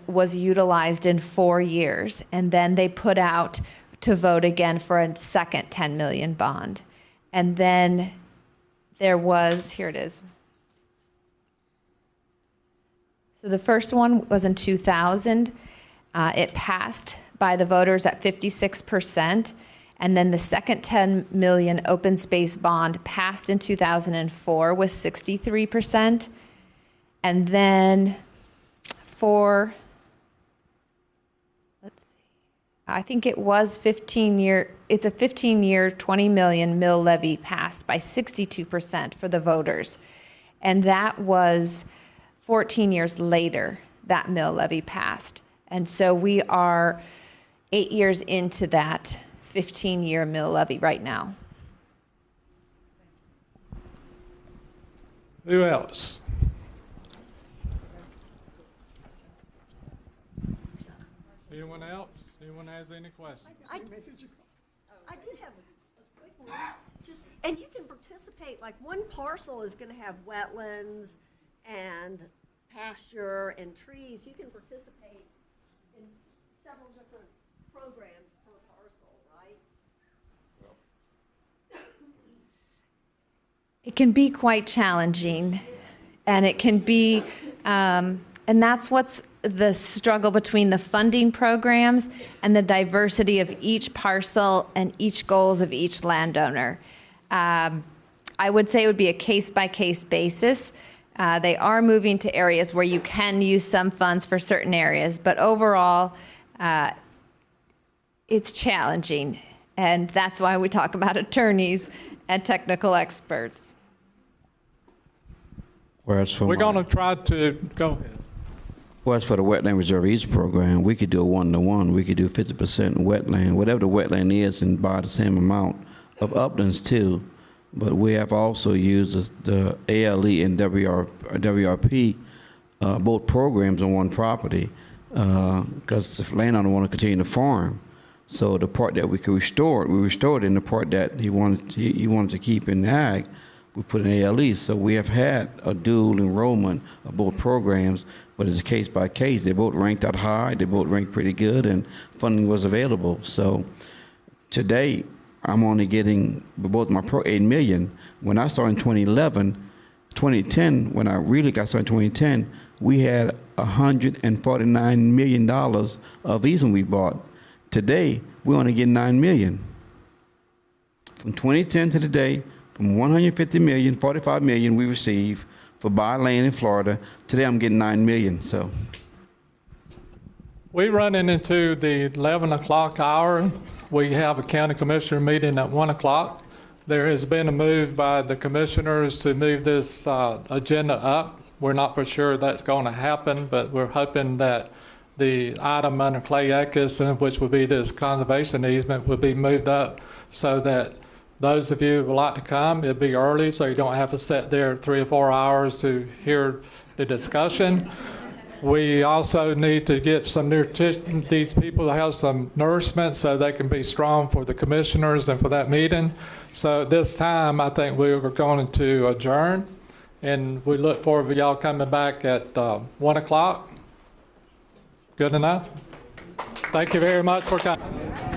Speaker 4: was utilized in 4 years. And then they put out to vote again for a second $10 million bond. And then there was, here it is. So the first one was in 2000. It passed by the voters at 56%. And then the second 10 million open space bond passed in 2004 was 63%. And then I think it was 15-year, it's a 15-year, 20 million mill levy passed by 62% for the voters. And that was 14 years later, that mill levy passed. And so we are 8 years into that 15-year mill levy right now.
Speaker 3: Who else? Anyone else? Anyone has any questions?
Speaker 7: I did have a quick one. And you can participate, like one parcel is going to have wetlands and pasture and trees. You can participate in several different programs per parcel, right?
Speaker 4: It can be quite challenging, and it can be, and that's what's the struggle between the funding programs and the diversity of each parcel and each goals of each landowner. I would say it would be a case-by-case basis. They are moving to areas where you can use some funds for certain areas, but overall, it's challenging, and that's why we talk about attorneys and technical experts.
Speaker 2: Whereas
Speaker 3: We're going to try to go ahead.
Speaker 2: Whereas for the Wetland Reserve East program, we could do a 1-to-1. We could do 50% wetland, whatever the wetland is, and buy the same amount of uplands too. But we have also used the ALE and WRP, both programs on one property, because the landowner want to continue to farm. So the part that we could restore, we restored it, and the part that he wanted to keep in ag, we put in ALE. So we have had a dual enrollment of both programs, but it's case by case. They both ranked out high, they both ranked pretty good, and funding was available. So today, I'm only getting both my pro 8 million. When I started in 2010, when I really got started in 2010, we had $149 million of these when we bought. Today, we only get 9 million. From 2010 to today, from 150 million, 45 million we receive for buy land in Florida. Today, I'm getting 9 million. So
Speaker 3: We're running into the 11 o'clock hour. We have a county commissioner meeting at 1 o'clock. There has been a move by the commissioners to move this agenda up. We're not for sure that's going to happen, but we're hoping that the item under Clay Atkinson, which would be this conservation easement, will be moved up so that those of you who would like to come, it'll be early, so you don't have to sit there 3 or 4 hours to hear the discussion. We also need to get some nutrition. These people have some nourishment so they can be strong for the commissioners and for that meeting. So this time, I think we are going to adjourn, and we look forward to y'all coming back at 1 o'clock. Good enough? Thank you very much for coming.